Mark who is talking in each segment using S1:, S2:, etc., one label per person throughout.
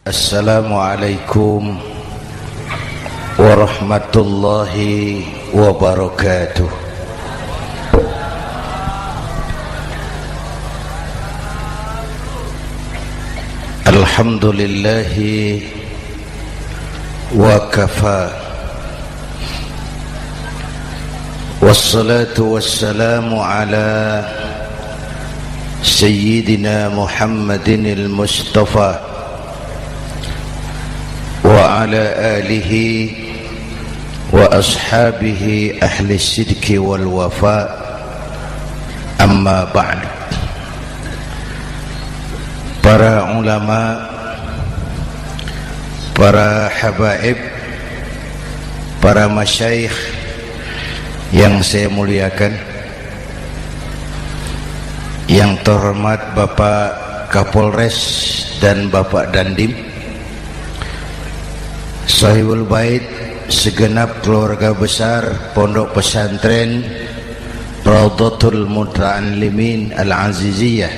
S1: Assalamualaikum warahmatullahi wabarakatuh. Alhamdulillahi wa kafa, wassalatu wassalamu ala sayyidina Muhammadin al-Mustafa wa ala alihi wa ashabihi ahli sidki wal wafa, amma ba'd. Para ulama, para habaib, para masyayikh yang saya muliakan, yang terhormat Bapak Kapolres dan Bapak Dandim, Sahibul Bait, segenap keluarga besar Pondok Pesantren Raudhatul Muta'allimin Al-Aziziyah,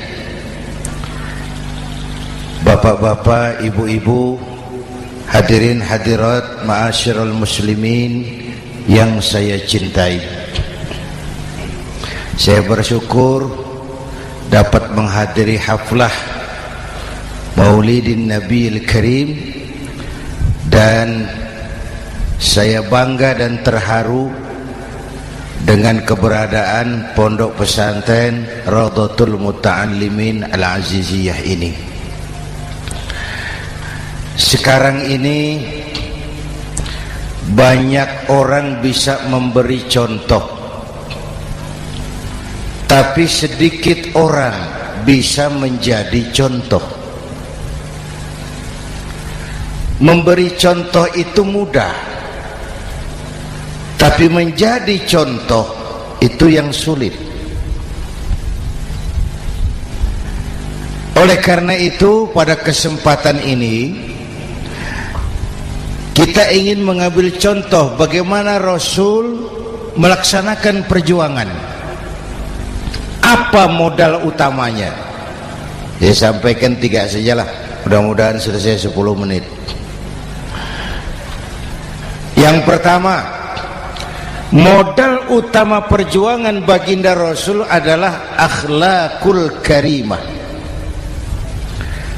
S1: bapak-bapak, ibu-ibu, hadirin hadirat ma'asyiral muslimin yang saya cintai. Saya bersyukur dapat menghadiri haflah Maulidin Nabiil Karim, dan saya bangga dan terharu dengan keberadaan Pondok Pesantren Raudhatul Muta'allimin Al-Aziziyah ini. Sekarang ini banyak orang bisa memberi contoh, tapi sedikit orang bisa menjadi contoh. Memberi contoh itu mudah, tapi menjadi contoh itu yang sulit. Oleh karena itu, pada kesempatan ini kita ingin mengambil contoh bagaimana Rasul melaksanakan perjuangan. Apa modal utamanya? Saya sampaikan 3 sajalah, mudah-mudahan selesai 10 menit. Yang pertama, modal utama perjuangan baginda Rasul adalah akhlakul karimah.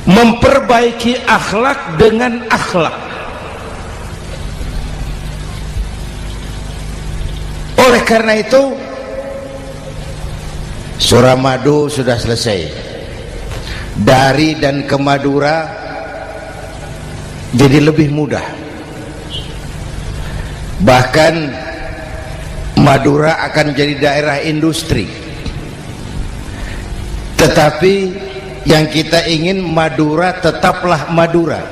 S1: Memperbaiki akhlak dengan akhlak. Oleh karena itu, Suramadu sudah selesai. Dari dan ke Madura jadi lebih mudah. Bahkan Madura akan jadi daerah industri. Tetapi yang kita ingin, Madura tetaplah Madura.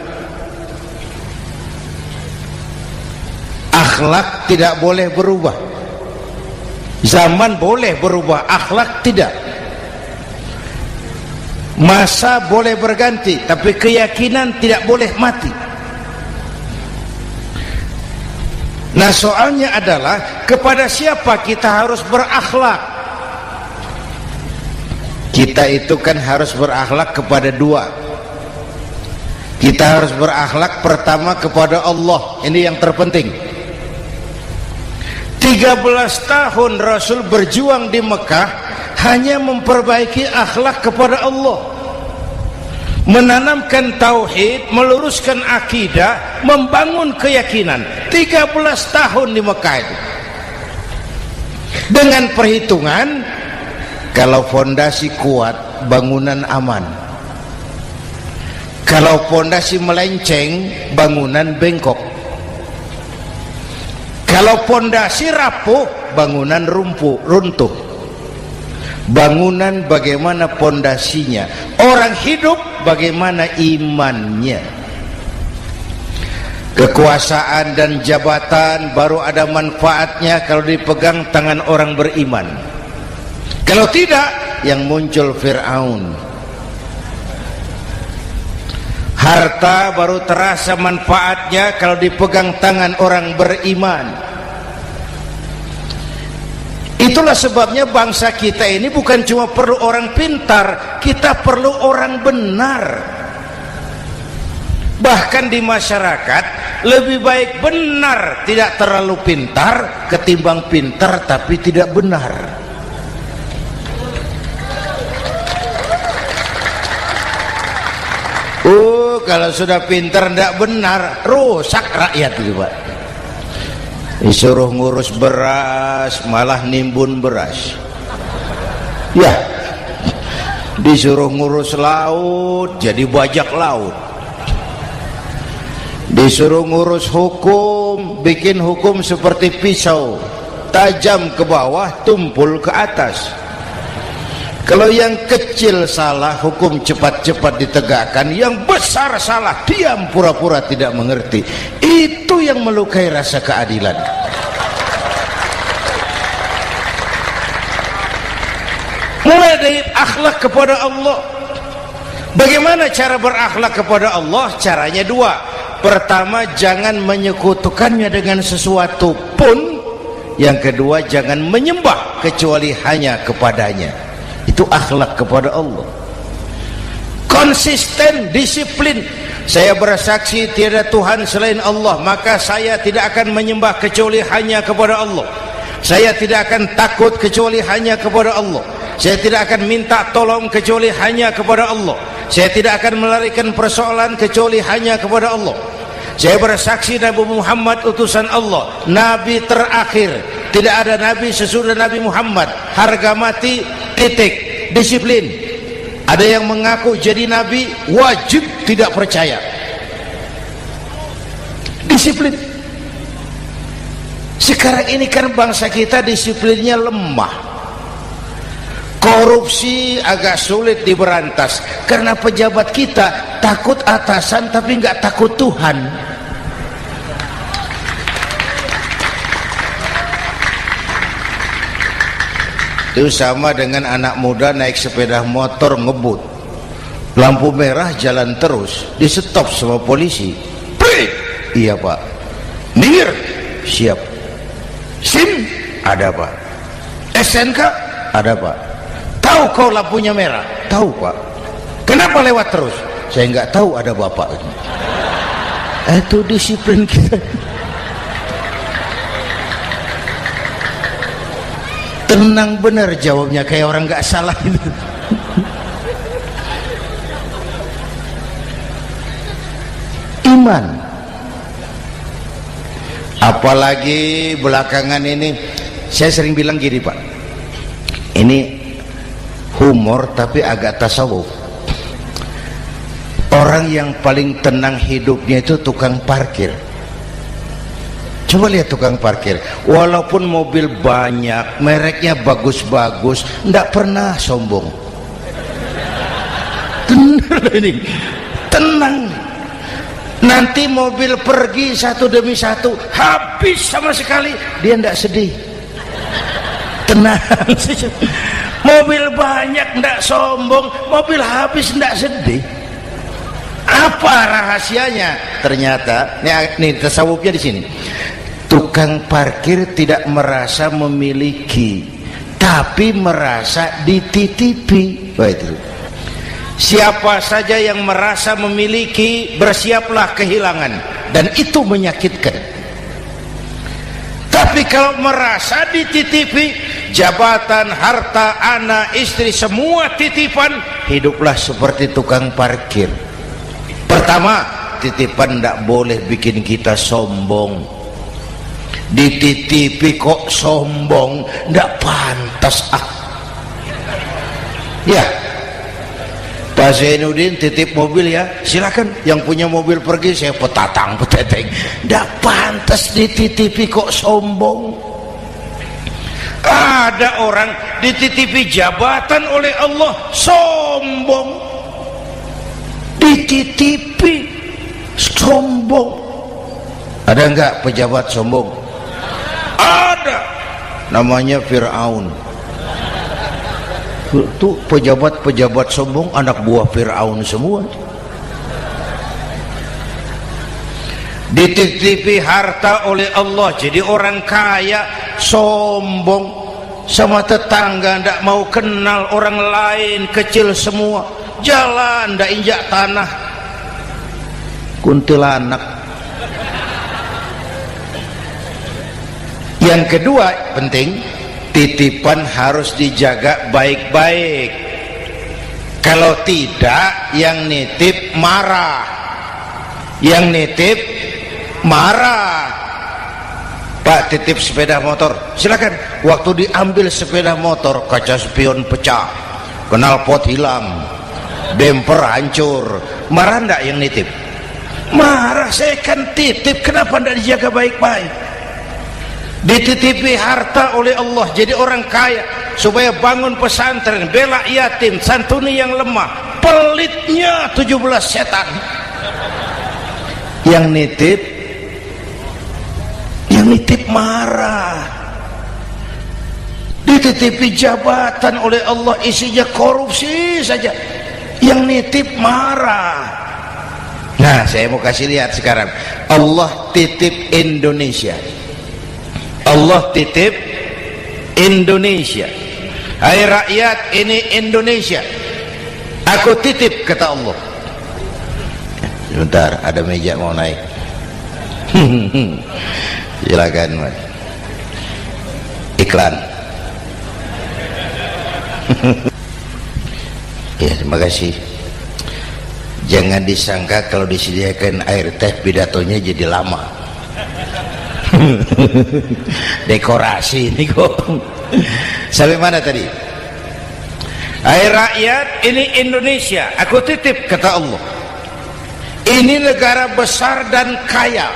S1: Akhlak tidak boleh berubah. Zaman boleh berubah, akhlak tidak. Masa boleh berganti, tapi keyakinan tidak boleh mati. Nah, soalnya adalah kepada siapa kita harus berakhlak. Kita itu kan harus berakhlak kepada 2. Kita harus berakhlak pertama kepada Allah. Ini yang terpenting. 13 tahun Rasul berjuang di Mekah hanya memperbaiki akhlak kepada Allah, menanamkan tauhid, meluruskan akidah, membangun keyakinan. 13 tahun di Mekah itu, dengan perhitungan kalau fondasi kuat, bangunan aman. Kalau fondasi melenceng, bangunan bengkok. Kalau fondasi rapuh, bangunan runtuh. Bangunan bagaimana fondasinya, orang hidup bagaimana imannya. Kekuasaan dan jabatan baru ada manfaatnya kalau dipegang tangan orang beriman. Kalau tidak, yang muncul Fir'aun. Harta baru terasa manfaatnya kalau dipegang tangan orang beriman. Itulah sebabnya bangsa kita ini bukan cuma perlu orang pintar, kita perlu orang benar. Bahkan di masyarakat lebih baik benar tidak terlalu pintar ketimbang pintar tapi tidak benar. Kalau sudah pintar tidak benar, rusak rakyat itu Pak. Disuruh ngurus beras malah nimbun beras, ya. Disuruh ngurus laut jadi bajak laut. Disuruh ngurus hukum, bikin hukum seperti pisau, tajam ke bawah, tumpul ke atas. Kalau yang kecil salah, hukum cepat-cepat ditegakkan. Yang besar salah, diam pura-pura tidak mengerti. Itu yang melukai rasa keadilan. Mulai dari akhlak kepada Allah. Bagaimana cara berakhlak kepada Allah? Caranya dua. Pertama, jangan menyekutukannya dengan sesuatu pun. Yang kedua, jangan menyembah kecuali hanya kepadanya. Itu akhlak kepada Allah. Konsisten, disiplin. Saya bersaksi tiada Tuhan selain Allah, maka saya tidak akan menyembah kecuali hanya kepada Allah. Saya tidak akan takut kecuali hanya kepada Allah. Saya tidak akan minta tolong kecuali hanya kepada Allah. Saya tidak akan melarikan persoalan kecuali hanya kepada Allah. Saya bersaksi Nabi Muhammad utusan Allah, Nabi terakhir. Tidak ada Nabi sesudah Nabi Muhammad. Harga mati, titik. Disiplin. Ada yang mengaku jadi Nabi, wajib tidak percaya. Disiplin. Sekarang ini kan bangsa kita disiplinnya lemah. Korupsi agak sulit diberantas karena pejabat kita takut atasan tapi nggak takut Tuhan. Itu sama dengan anak muda naik sepeda motor ngebut, lampu merah jalan terus, di stop sama polisi. Break. Iya Pak. Minggir. Siap. SIM ada Pak. SNK ada Pak. Tahu kau lampunya merah? Tahu Pak. Kenapa lewat terus? Saya nggak tahu, ada bapak. Itu disiplin kita. Tenang benar jawabnya, kayak orang nggak salah itu. Iman. Apalagi belakangan ini saya sering bilang gini Pak, ini humor tapi agak tasawuf. Orang yang paling tenang hidupnya itu tukang parkir. Coba lihat tukang parkir, walaupun mobil banyak, mereknya bagus-bagus, tidak pernah sombong. Tenang. Nanti mobil pergi satu demi satu, habis sama sekali, dia tidak sedih. Tenang. Mobil banyak tidak sombong, mobil habis tidak sedih. Apa rahasianya? Ternyata, nih tasawufnya di sini. Tukang parkir tidak merasa memiliki, tapi merasa dititipi. Wah, itu. Siapa saja yang merasa memiliki, bersiaplah kehilangan, dan itu menyakitkan. Tapi kalau merasa dititipi, jabatan, harta, anak, istri, semua titipan, hiduplah seperti tukang parkir. Pertama, titipan tidak boleh bikin kita sombong. Dititipi kok sombong, tidak pantas. Ya, Pak Zainuddin titip mobil ya, silakan. Yang punya mobil pergi, saya peteteng. Tidak pantas dititipi kok sombong. Ada orang dititipi jabatan oleh Allah sombong. Dititipi sombong. Ada enggak pejabat sombong? Ada. Namanya Fir'aun. Itu pejabat-pejabat sombong anak buah Fir'aun semua. Dititipi harta oleh Allah jadi orang kaya, sombong, sama tetangga tidak mau kenal, orang lain kecil semua, jalan tidak injak tanah. kuntilanak. Yang kedua penting, titipan harus dijaga baik-baik. Kalau tidak, yang nitip marah. Yang nitip marah. Pak, titip sepeda motor, silakan. Waktu diambil sepeda motor, kaca spion pecah, knalpot hilang, bemper hancur. Marah enggak yang nitip? Marah. Saya kan titip, kenapa enggak dijaga baik-baik? Dititipi harta oleh Allah jadi orang kaya supaya bangun pesantren, bela yatim, santuni yang lemah. Pelitnya 17 setan. Yang nitip marah. Dititipi jabatan oleh Allah isinya korupsi saja, yang nitip marah. Nah, saya mau kasih lihat sekarang. Allah titip Indonesia. Allah titip Indonesia. Hai rakyat, ini Indonesia, aku titip, kata Allah. Sebentar, ada meja mau naik. Silakan, Mas. Iklan. Ya, terima kasih. Jangan disangka kalau disediakan air teh pidatonya jadi lama. Dekorasi ini kok. Sampai mana tadi? Hai rakyat, ini Indonesia, aku titip, kata Allah. Ini negara besar dan kaya.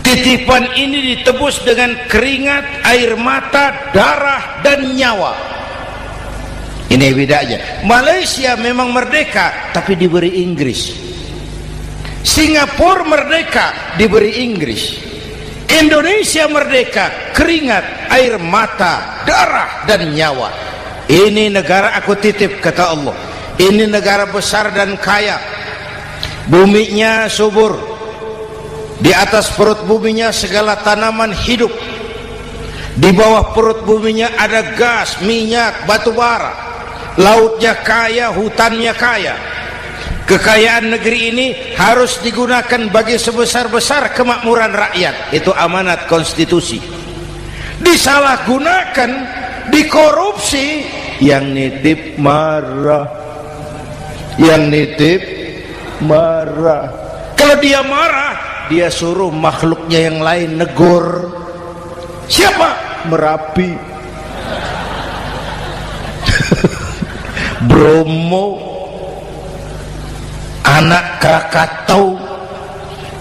S1: Titipan ini ditebus dengan keringat, air mata, darah, dan nyawa. Ini bedanya. Malaysia memang merdeka, tapi diberi Inggris. Singapura merdeka, diberi Inggris. Indonesia merdeka, keringat, air mata, darah, dan nyawa. Ini negara aku titip, kata Allah. Ini negara besar dan kaya. Buminya subur. Di atas perut buminya segala tanaman hidup. Di bawah perut buminya ada gas, minyak, batu bara. Lautnya kaya, hutannya kaya. Kekayaan negeri ini harus digunakan bagi sebesar-besar kemakmuran rakyat. Itu amanat konstitusi. Disalahgunakan, dikorupsi, yang nitip marah. Yang nitip marah. Kalau dia marah, dia suruh makhluknya yang lain negur. Siapa? Merapi, Bromo, anak Krakatau.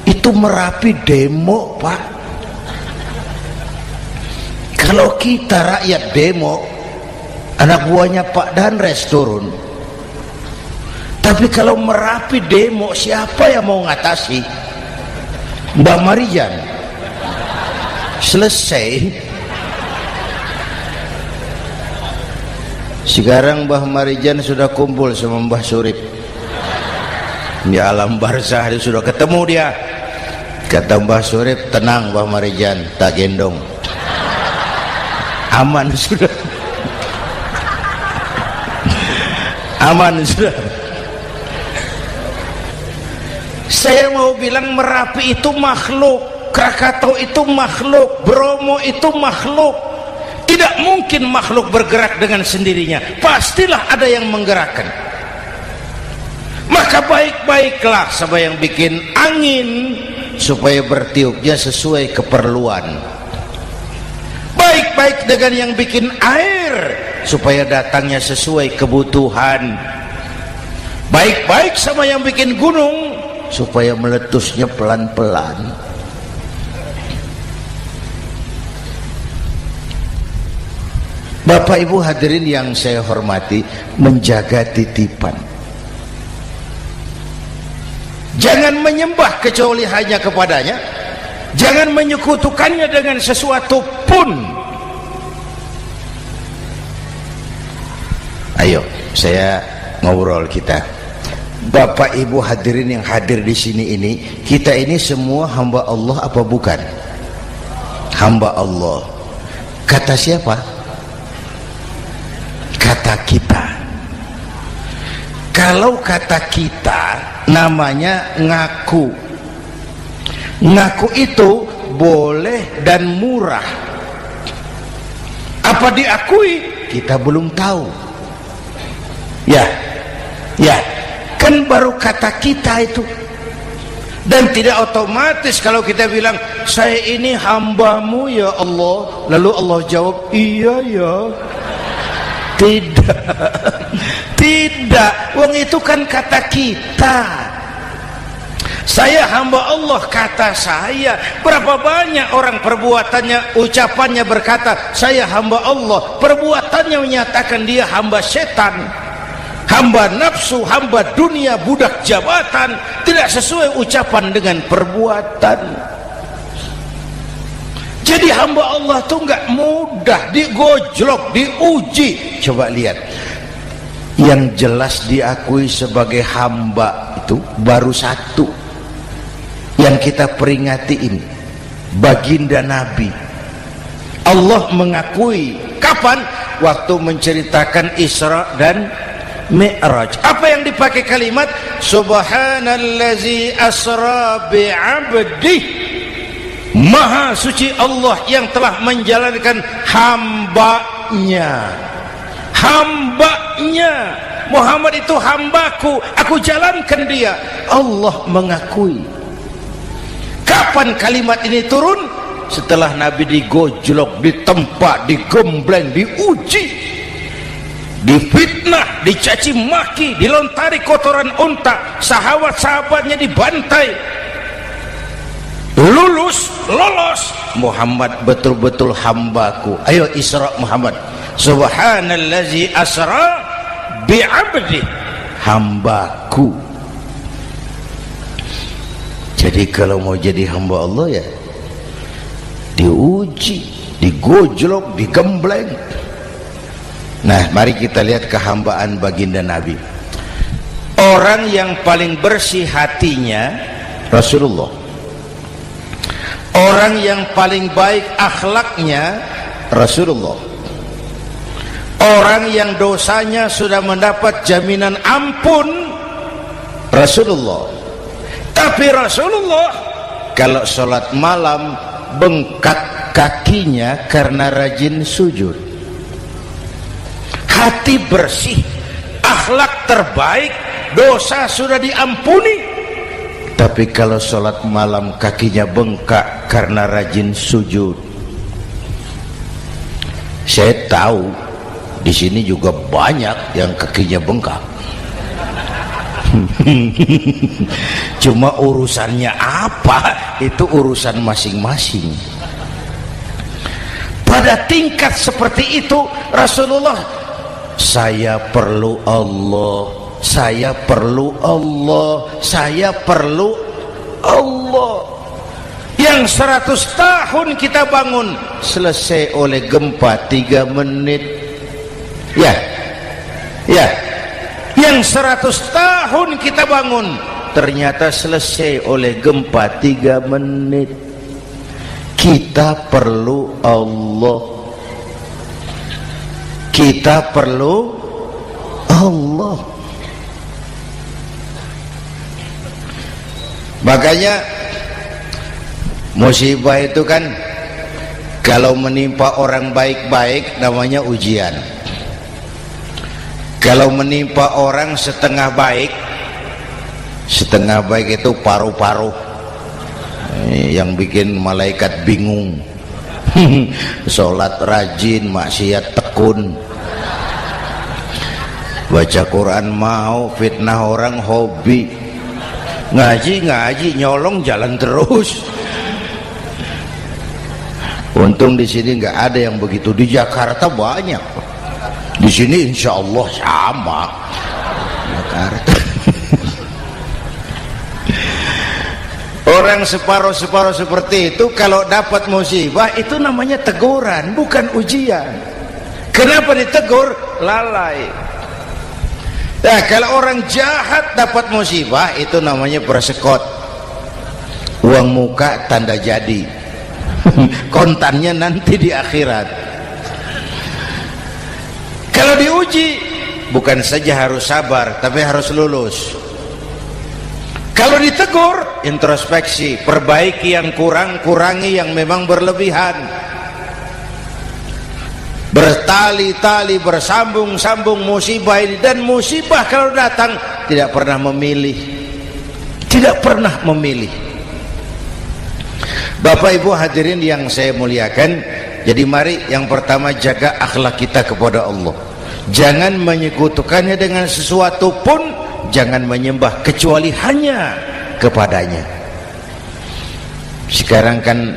S1: Itu Merapi demo, Pak. Kalau kita rakyat demo, anak buahnya Pak Danres turun. Tapi kalau Merapi demo, siapa yang mau ngatasi? Mbak Marijan. Selesai. Sekarang Mbah Marijan sudah kumpul sama Mbah Surip di alam barzah, dia sudah ketemu dia. Kata Mbah Surip, tenang Mbah Marijan, tak gendong, aman sudah. Aman sudah. Saya mau bilang Merapi itu makhluk, Krakatau itu makhluk, Bromo itu makhluk. Tidak mungkin makhluk bergerak dengan sendirinya, pastilah ada yang menggerakkan. Maka baik-baiklah sama yang bikin angin supaya bertiupnya sesuai keperluan. Baik-baik dengan yang bikin air supaya datangnya sesuai kebutuhan. Baik-baik sama yang bikin gunung supaya meletusnya pelan-pelan. Bapak Ibu hadirin yang saya hormati, menjaga titipan. Jangan menyembah kecuali hanya kepadanya. Jangan menyekutukannya dengan sesuatu pun. Ayo, saya ngobrol kita. Bapak Ibu hadirin yang hadir di sini ini, kita ini semua hamba Allah apa bukan? Hamba Allah. Kata siapa? Kata kita. Kalau kata kita, namanya ngaku. Ngaku itu boleh dan murah. Apa diakui? Kita belum tahu. Ya, kan baru kata kita itu. Dan tidak otomatis kalau kita bilang saya ini hambamu ya Allah, lalu Allah jawab iya ya. Tidak, wong itu kan kata kita. Saya hamba Allah, kata saya. Berapa banyak orang perbuatannya, ucapannya berkata saya hamba Allah, perbuatannya menyatakan dia hamba setan, hamba nafsu, hamba dunia, budak jabatan. Tidak sesuai ucapan dengan perbuatan. Jadi hamba Allah tuh nggak mudah, digojlok, diuji. Coba lihat, yang jelas diakui sebagai hamba itu baru satu yang kita peringati ini, baginda Nabi. Allah mengakui kapan? Waktu menceritakan Isra dan Mi'raj. Apa yang dipakai kalimat? Subhanallazi asra bi'abdih. Maha suci Allah yang telah menjalankan hambanya. Hambanya. Muhammad itu hambaku, aku jalankan dia. Allah mengakui. Kapan kalimat ini turun? Setelah Nabi digojlok, ditempa, digembleng, diuji, difitnah, dicaci maki, dilontari kotoran unta, sahabat-sahabatnya dibantai. Lolos, Muhammad betul-betul hambaku. Ayo Isra Muhammad. Subhanallazi asra bi'abdi, hambaku. Jadi kalau mau jadi hamba Allah ya diuji, digojlok, digembleng. Nah, mari kita lihat kehambaan baginda Nabi. Orang yang paling bersih hatinya Rasulullah. Orang yang paling baik akhlaknya Rasulullah. Orang yang dosanya sudah mendapat jaminan ampun Rasulullah. Tapi Rasulullah kalau sholat malam bengkak kakinya karena rajin sujud. Hati bersih, akhlak terbaik, dosa sudah diampuni. Tapi kalau sholat malam kakinya bengkak karena rajin sujud. Saya tahu di sini juga banyak yang kakinya bengkak. Cuma urusannya apa? Itu urusan masing-masing. Pada tingkat seperti itu Rasulullah, saya perlu Allah, saya perlu Allah, saya perlu Allah. Yang 100 tahun kita bangun selesai oleh gempa 3 menit. Ya. Yang 100 tahun kita bangun ternyata selesai oleh gempa 3 menit. Kita perlu Allah, kita perlu Allah. Makanya musibah itu kan kalau menimpa orang baik-baik namanya ujian. Kalau menimpa orang setengah baik itu paru-paru, yang bikin malaikat bingung. Sholat rajin, maksiat tekun, baca Quran mau, fitnah orang hobi, ngaji nyolong jalan terus. Untung di sini nggak ada yang begitu. Di Jakarta banyak. Di sini insya Allah sama. Jakarta. Orang separuh-separuh seperti itu kalau dapat musibah itu namanya teguran, bukan ujian. Kenapa ditegur? Lalai. Nah, kalau orang jahat dapat musibah itu namanya persekot. Uang muka tanda jadi. Kontannya nanti di akhirat. Kalau diuji bukan saja harus sabar tapi harus lulus. Kalau ditegur, introspeksi, perbaiki yang kurang, kurangi yang memang berlebihan. Bertali-tali, bersambung-sambung musibah ini, dan musibah kalau datang tidak pernah memilih, tidak pernah memilih. Bapak Ibu hadirin yang saya muliakan, jadi mari yang pertama jaga akhlak kita kepada Allah. Jangan menyekutukannya dengan sesuatu pun, jangan menyembah kecuali hanya kepadanya. Sekarang kan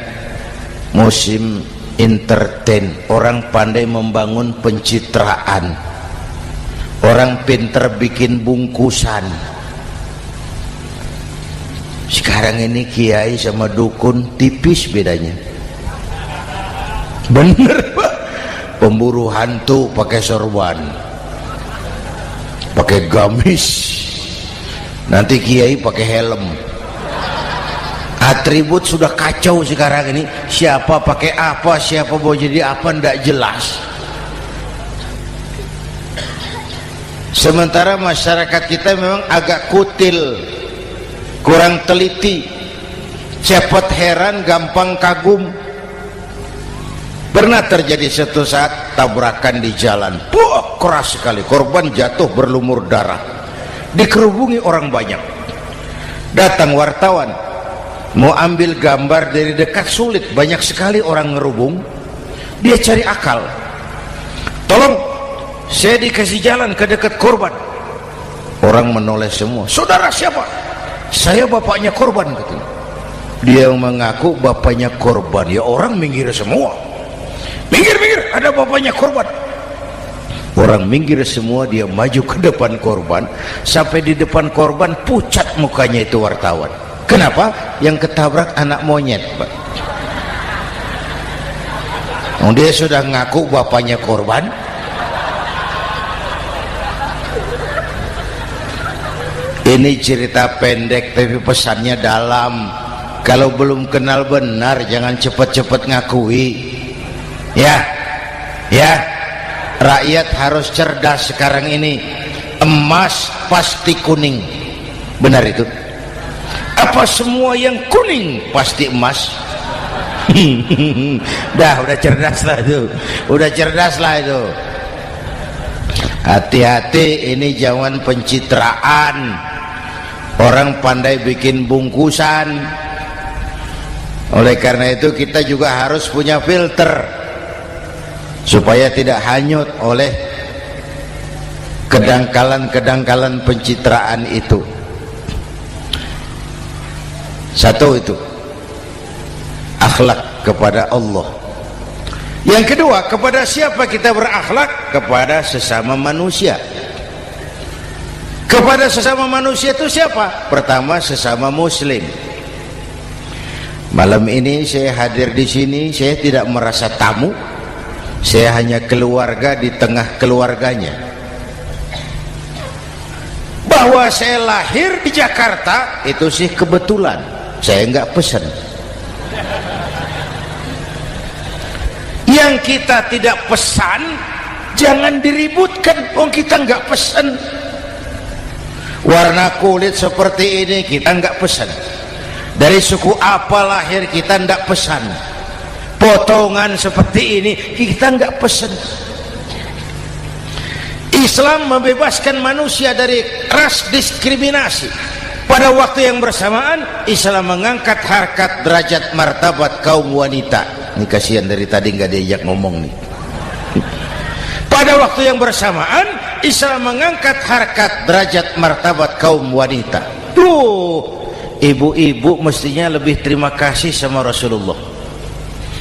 S1: musim entertain, orang pandai membangun pencitraan, orang pinter bikin bungkusan. Sekarang ini kiai sama dukun tipis bedanya. Bener Pak, pemburu hantu pakai sorban, pakai gamis, nanti kiai pakai helm. Atribut sudah kacau sekarang ini, siapa pakai apa, siapa mau jadi apa, tidak jelas. Sementara masyarakat kita memang agak kutil, kurang teliti, cepat heran, gampang kagum. Pernah terjadi suatu saat tabrakan di jalan, keras sekali, korban jatuh berlumur darah, dikerubungi orang banyak. Datang wartawan mau ambil gambar dari dekat, sulit, banyak sekali orang ngerubung. Dia cari akal, tolong saya dikasih jalan ke dekat korban. Orang menoleh semua. Saudara siapa? Saya bapaknya korban, katanya. Dia mengaku bapaknya korban. Ya orang minggir semua, minggir, ada bapaknya korban. Orang minggir semua, dia maju ke depan korban. Sampai di depan korban pucat mukanya itu wartawan. Kenapa? Yang ketabrak anak monyet, Pak. Dia sudah ngaku bapaknya korban. Ini cerita pendek tapi pesannya dalam. Kalau belum kenal benar jangan cepat-cepat ngakui. Ya, rakyat harus cerdas sekarang ini. Emas pasti kuning, benar itu? Apa semua yang kuning pasti emas? Udah cerdas lah itu, udah cerdas lah itu. Hati-hati, ini zaman pencitraan. Orang pandai bikin bungkusan. Oleh karena itu kita juga harus punya filter supaya tidak hanyut oleh kedangkalan-kedangkalan pencitraan itu. Satu itu akhlak kepada Allah. Yang kedua, kepada siapa kita berakhlak? Kepada sesama manusia. Kepada sesama manusia itu siapa? Pertama, sesama muslim. Malam ini saya hadir di sini, saya tidak merasa tamu. Saya hanya keluarga di tengah keluarganya. Bahwa saya lahir di Jakarta itu sih kebetulan. Saya enggak pesan. Yang kita tidak pesan jangan diributkan. Kita enggak pesan. Warna kulit seperti ini kita enggak pesan. Dari suku apa lahir kita enggak pesan. Potongan seperti ini kita enggak pesan. Islam membebaskan manusia dari ras diskriminasi. Pada waktu yang bersamaan Islam mengangkat harkat, derajat, martabat kaum wanita. Ini kasihan dari tadi nggak diajak ngomong nih. Pada waktu yang bersamaan Islam mengangkat harkat, derajat, martabat kaum wanita. Ibu-ibu mestinya lebih terima kasih sama Rasulullah.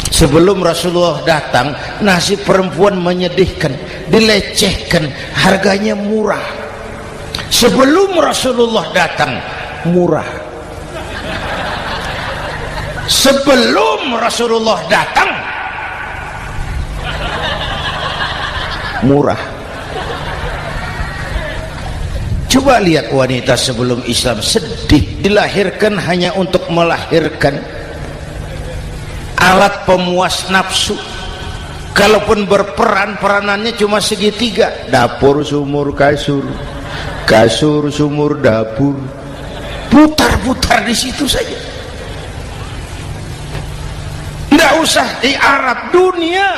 S1: Sebelum Rasulullah datang, nasib perempuan menyedihkan, dilecehkan, harganya murah. Sebelum Rasulullah datang, murah. Sebelum Rasulullah datang, murah. Coba lihat wanita sebelum Islam, sedih, dilahirkan hanya untuk melahirkan, alat pemuas nafsu. Kalaupun berperan, peranannya cuma segitiga, dapur sumur kasur, kasur sumur dapur. putar-putar di situ saja. Tidak usah di Arab, dunia,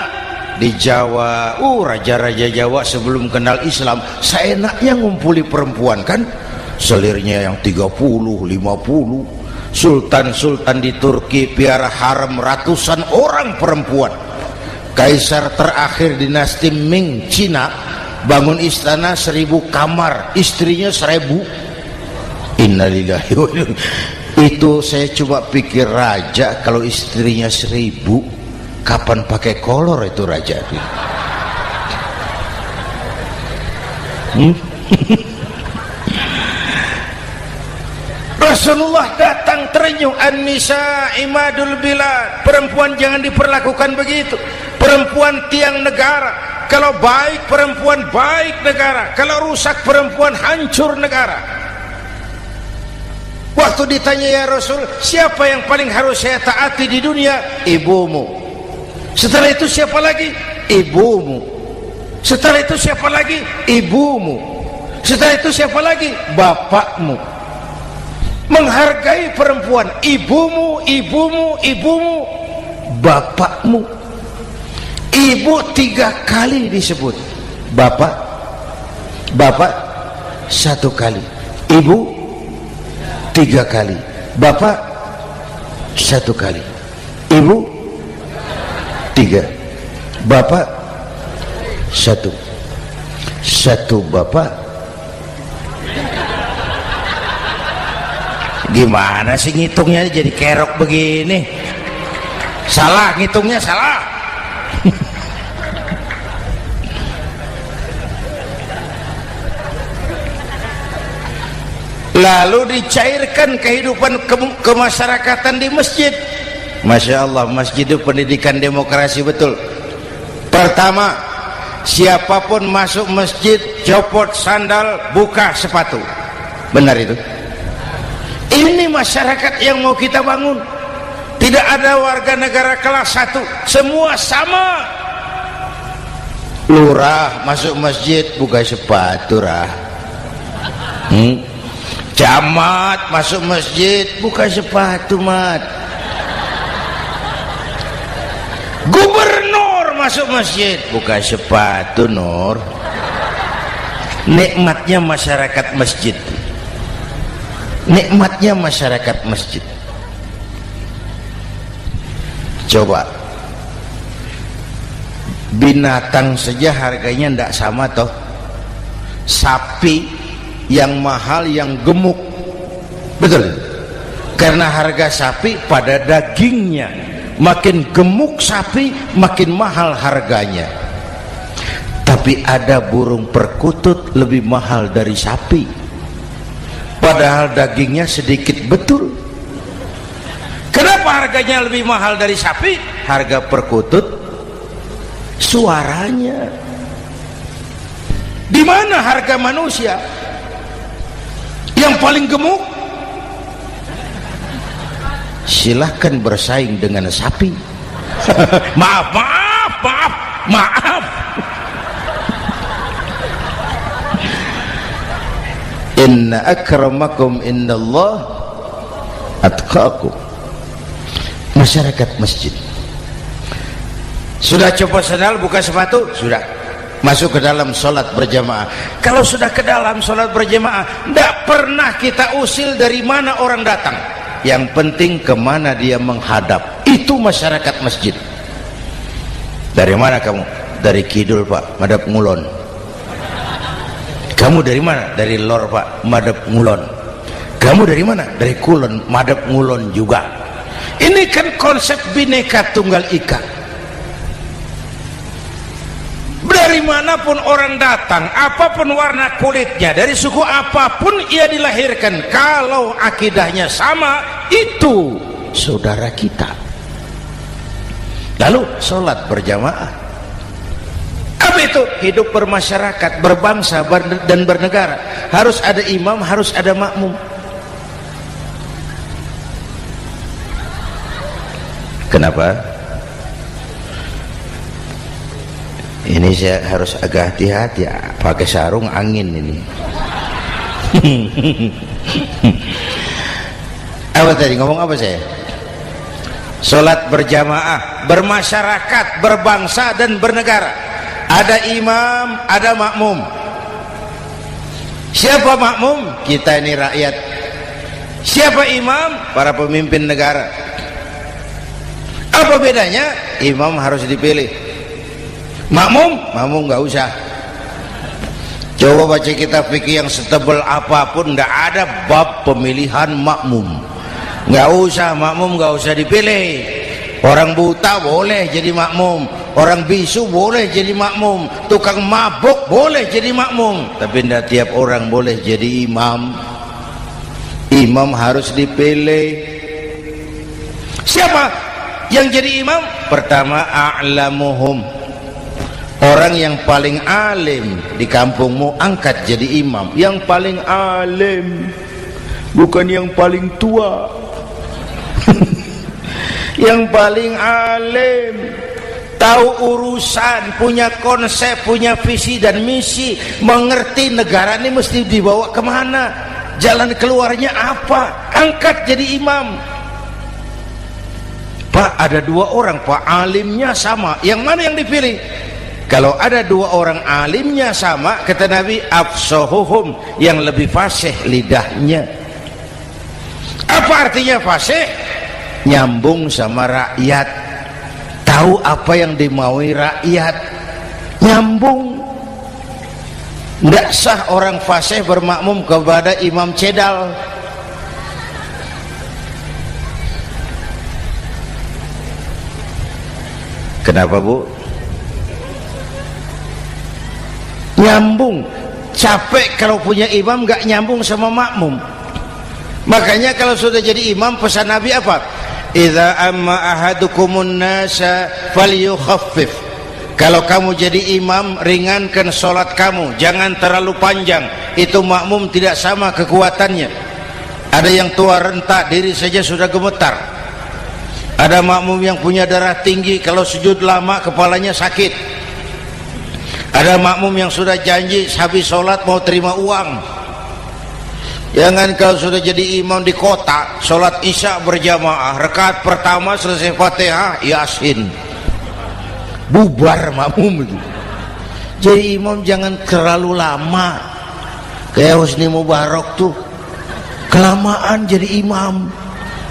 S1: di Jawa. Raja-raja Jawa sebelum kenal Islam seenaknya ngumpuli perempuan kan, selirnya yang 30, 50. Sultan-sultan di Turki piara harem ratusan orang perempuan. Kaisar terakhir dinasti Ming Cina bangun istana 1000 kamar, istrinya 1000. Innalillahi wa inna. Itu saya coba pikir, raja kalau istrinya 1000, kapan pakai kolor itu raja? Rasulullah datang terenyuh, an-nisa imadul bilad, perempuan jangan diperlakukan begitu, perempuan tiang negara, kalau baik perempuan baik negara, kalau rusak perempuan hancur negara. Waktu ditanya, ya Rasul, siapa yang paling harus saya taati di dunia? Ibumu. Setelah itu siapa lagi? Ibumu. Setelah itu siapa lagi? Ibumu. Setelah itu siapa lagi? Bapakmu. Menghargai perempuan, ibumu, ibumu, ibumu, bapakmu. Ibu 3 kali disebut, bapak 1 kali, ibu 3 kali, bapak 1 kali, ibu 3, bapak 1 bapak. Gimana sih ngitungnya jadi kerok begini? Salah ngitungnya, salah. Lalu dicairkan kehidupan kemasyarakatan di masjid. Masya Allah, masjid itu pendidikan demokrasi betul. Pertama, siapapun masuk masjid copot sandal, buka sepatu. Benar itu? Ini masyarakat yang mau kita bangun. Tidak ada warga negara kelas 1, semua sama. Lurah masuk masjid buka sepatu, rah. Camat masuk masjid buka sepatu, mat. Gubernur masuk masjid buka sepatu, Nur. Nikmatnya masyarakat masjid, nikmatnya masyarakat masjid. Coba binatang saja harganya tidak sama toh. Sapi yang mahal, yang gemuk, betul? Karena harga sapi pada dagingnya, makin gemuk sapi makin mahal harganya. Tapi ada burung perkutut lebih mahal dari sapi, padahal dagingnya sedikit, betul. Kenapa harganya lebih mahal dari sapi? Harga perkutut suaranya. Di mana harga manusia yang paling gemuk? Silahkan bersaing dengan sapi. Maaf. Inna akramakum indallah atqakum. Masyarakat masjid sudah copot sandal, buka sepatu, sudah masuk ke dalam sholat berjamaah. Kalau sudah ke dalam sholat berjamaah, tidak pernah kita usil dari mana orang datang, yang penting kemana dia menghadap. Itu masyarakat masjid. Dari mana kamu? Dari kidul, Pak, madhab ngulon. Kamu dari mana? Dari lor, Pak, madhab ngulon. Kamu dari mana? Dari kulon, madhab ngulon juga. Ini kan konsep Bhinneka Tunggal Ika. Dari manapun orang datang, apapun warna kulitnya, dari suku apapun ia dilahirkan, kalau akidahnya sama, itu saudara kita. Lalu sholat berjamaah. Apa itu? Hidup bermasyarakat, berbangsa dan bernegara. Harus ada imam, harus ada makmum. Kenapa? Ini saya harus agak hati-hati ya, pakai sarung angin ini. Apa tadi ngomong apa saya? Sholat berjamaah, bermasyarakat, berbangsa dan bernegara. Ada imam, ada makmum. Siapa makmum? Kita ini rakyat. Siapa imam? Para pemimpin negara. Apa bedanya? Imam harus dipilih. Makmum nggak usah. Coba baca kitab fikih yang setebal apapun, nggak ada bab pemilihan makmum. Nggak usah, makmum nggak usah dipilih. Orang buta boleh jadi makmum, orang bisu boleh jadi makmum, tukang mabuk boleh jadi makmum, tapi tidak tiap orang boleh jadi imam. Imam harus dipilih. Siapa yang jadi imam? Pertama, a'lamuhum, orang yang paling alim di kampungmu angkat jadi imam. Yang paling alim, bukan yang paling tua. Yang paling alim, tahu urusan, punya konsep, punya visi dan misi, mengerti negara ini mesti dibawa kemana, jalan keluarnya apa, angkat jadi imam. Pak, ada dua orang Pak, alimnya sama, yang mana yang dipilih? Kalau ada dua orang alimnya sama, kata Nabi, afsahuhum, yang lebih fasih lidahnya. Apa artinya fasih? Nyambung sama rakyat, tahu apa yang dimaui rakyat, nyambung. Tidak sah orang fasih bermakmum kepada imam cedal. Kenapa Bu? Nyambung. Capek kalau punya imam gak nyambung sama makmum. Makanya kalau sudah jadi imam, pesan Nabi apa? Idza amma ahadukumun nasa falyukhaffif. Kalau kamu jadi imam, ringankan sholat kamu, jangan terlalu panjang. Itu makmum tidak sama kekuatannya. Ada yang tua renta, diri saja sudah gemetar. Ada makmum yang punya darah tinggi, kalau sujud lama kepalanya sakit. Ada makmum yang sudah janji habis sholat mau terima uang. Jangan kalau sudah jadi imam di kota, sholat isya berjamaah, rakaat pertama selesai Fatihah, Yasin, bubar makmum itu. Jadi imam jangan terlalu lama, kayak Husni Mubarak tuh kelamaan jadi imam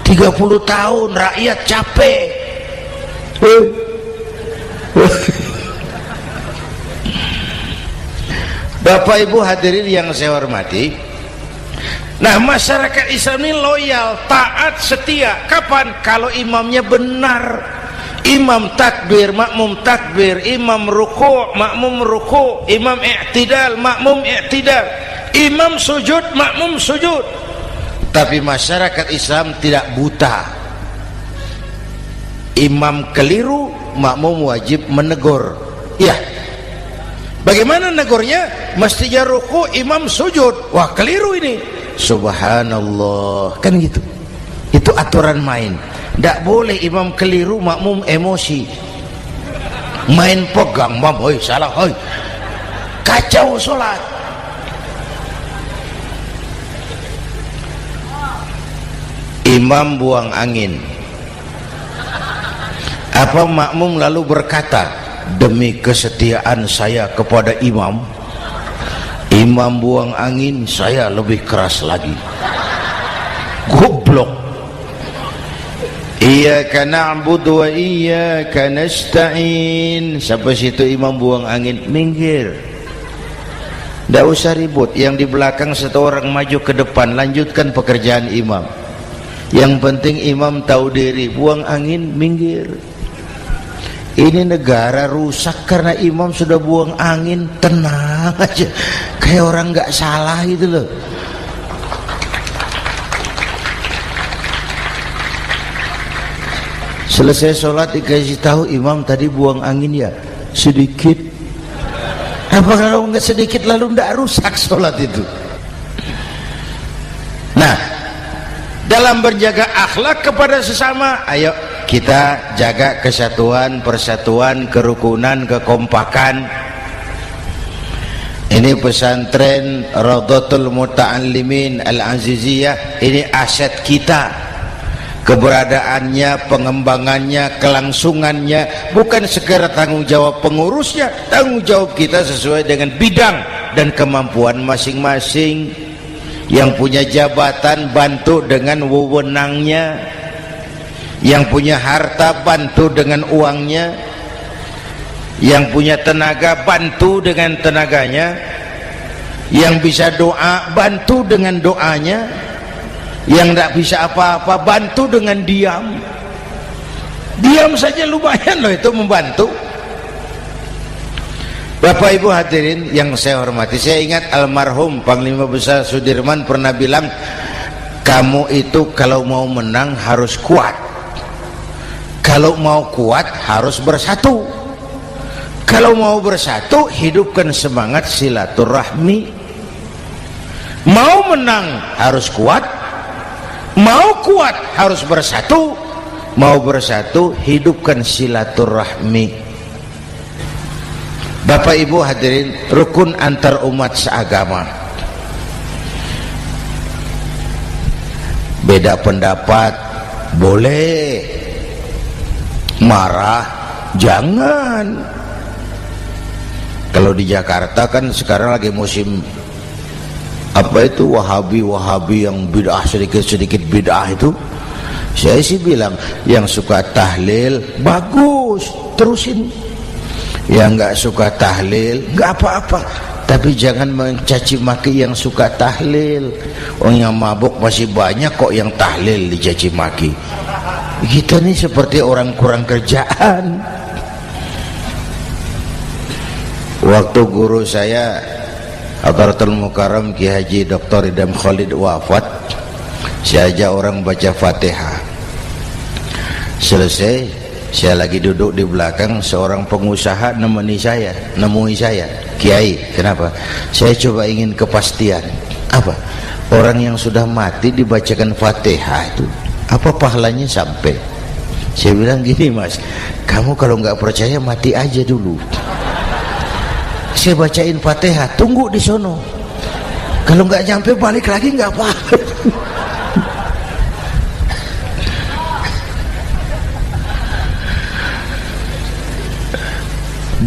S1: 30 tahun, rakyat capek. Bapak Ibu hadirin yang saya hormati, nah masyarakat Islam ini loyal, taat, setia. Kapan? Kalau imamnya benar. Imam takbir, makmum takbir, imam ruku', makmum ruku', imam i'tidal, makmum i'tidal, imam sujud, makmum sujud. Tapi masyarakat Islam tidak buta. Imam keliru, makmum wajib menegur. Ya, bagaimana negurnya? Mestinya ruku', imam sujud. Wah, keliru ini. Subhanallah, kan gitu. Itu aturan main. Tidak boleh imam keliru, makmum emosi, main pegang, mam, hoi salah, hoi, kacau sholat. Imam buang angin, apa makmum lalu berkata, demi kesetiaan saya kepada imam, imam buang angin, saya lebih keras lagi. Goblok. Iyyaka na'budu wa iyyaka nasta'in. Sampai situ imam buang angin, minggir. Tidak usah ribut. Yang di belakang satu orang maju ke depan, lanjutkan pekerjaan imam. Yang penting imam tahu diri, buang angin, minggir. Ini negara rusak karena imam sudah buang angin. Tenang aja, kayak orang nggak salah gitu loh. Selesai sholat dikasih tahu, imam tadi buang angin ya sedikit. Apa kalau nggak sedikit lalu nggak rusak sholat itu? Nah, dalam berjaga akhlak kepada sesama, ayo kita jaga kesatuan, persatuan, kerukunan, kekompakan. Ini pesantren Raudhatul Muta'allimin Al-Aziziyah, ini aset kita. keberadaannya, pengembangannya, kelangsungannya, bukan sekedar tanggung jawab pengurusnya, tanggung jawab kita sesuai dengan bidang dan kemampuan masing-masing. Yang punya jabatan bantu dengan wewenangnya, yang punya harta bantu dengan uangnya, yang punya tenaga bantu dengan tenaganya, yang bisa doa bantu dengan doanya, yang tidak bisa apa-apa bantu dengan diam. Diam saja lumayan loh itu membantu. Bapak Ibu hadirin yang saya hormati, saya ingat almarhum Panglima Besar Sudirman pernah bilang, kamu itu kalau mau menang harus kuat, kalau mau kuat harus bersatu, kalau mau bersatu hidupkan semangat silaturahmi. Mau menang harus kuat, mau kuat harus bersatu, mau bersatu hidupkan silaturahmi. Bapak Ibu hadirin, rukun antar umat seagama. Beda pendapat boleh, marah jangan. Kalau di Jakarta kan sekarang lagi musim apa itu wahabi yang bid'ah, sedikit bid'ah itu. Saya sih bilang yang suka tahlil bagus, terusin. Yang nggak suka tahlil nggak apa-apa, tapi jangan mencaci maki yang suka tahlil. Orang yang mabuk masih banyak kok yang tahlil dicaci maki. Kita nih seperti orang kurang kerjaan. Waktu guru saya Hadratul Mukarram Ki Haji Dr. Idham Khalid wafat, saya ajak orang baca Fatihah. Selesai, saya lagi duduk di belakang, seorang pengusaha nemui saya, Kiai, kenapa? Saya coba ingin kepastian. Apa? Orang yang sudah mati dibacakan Fatihah itu apa pahalanya sampai? Saya bilang gini, Mas, kamu kalau nggak percaya mati aja dulu. Saya bacain Fatihah, tunggu di sono. Kalau nggak nyampe balik lagi nggak apa-apa.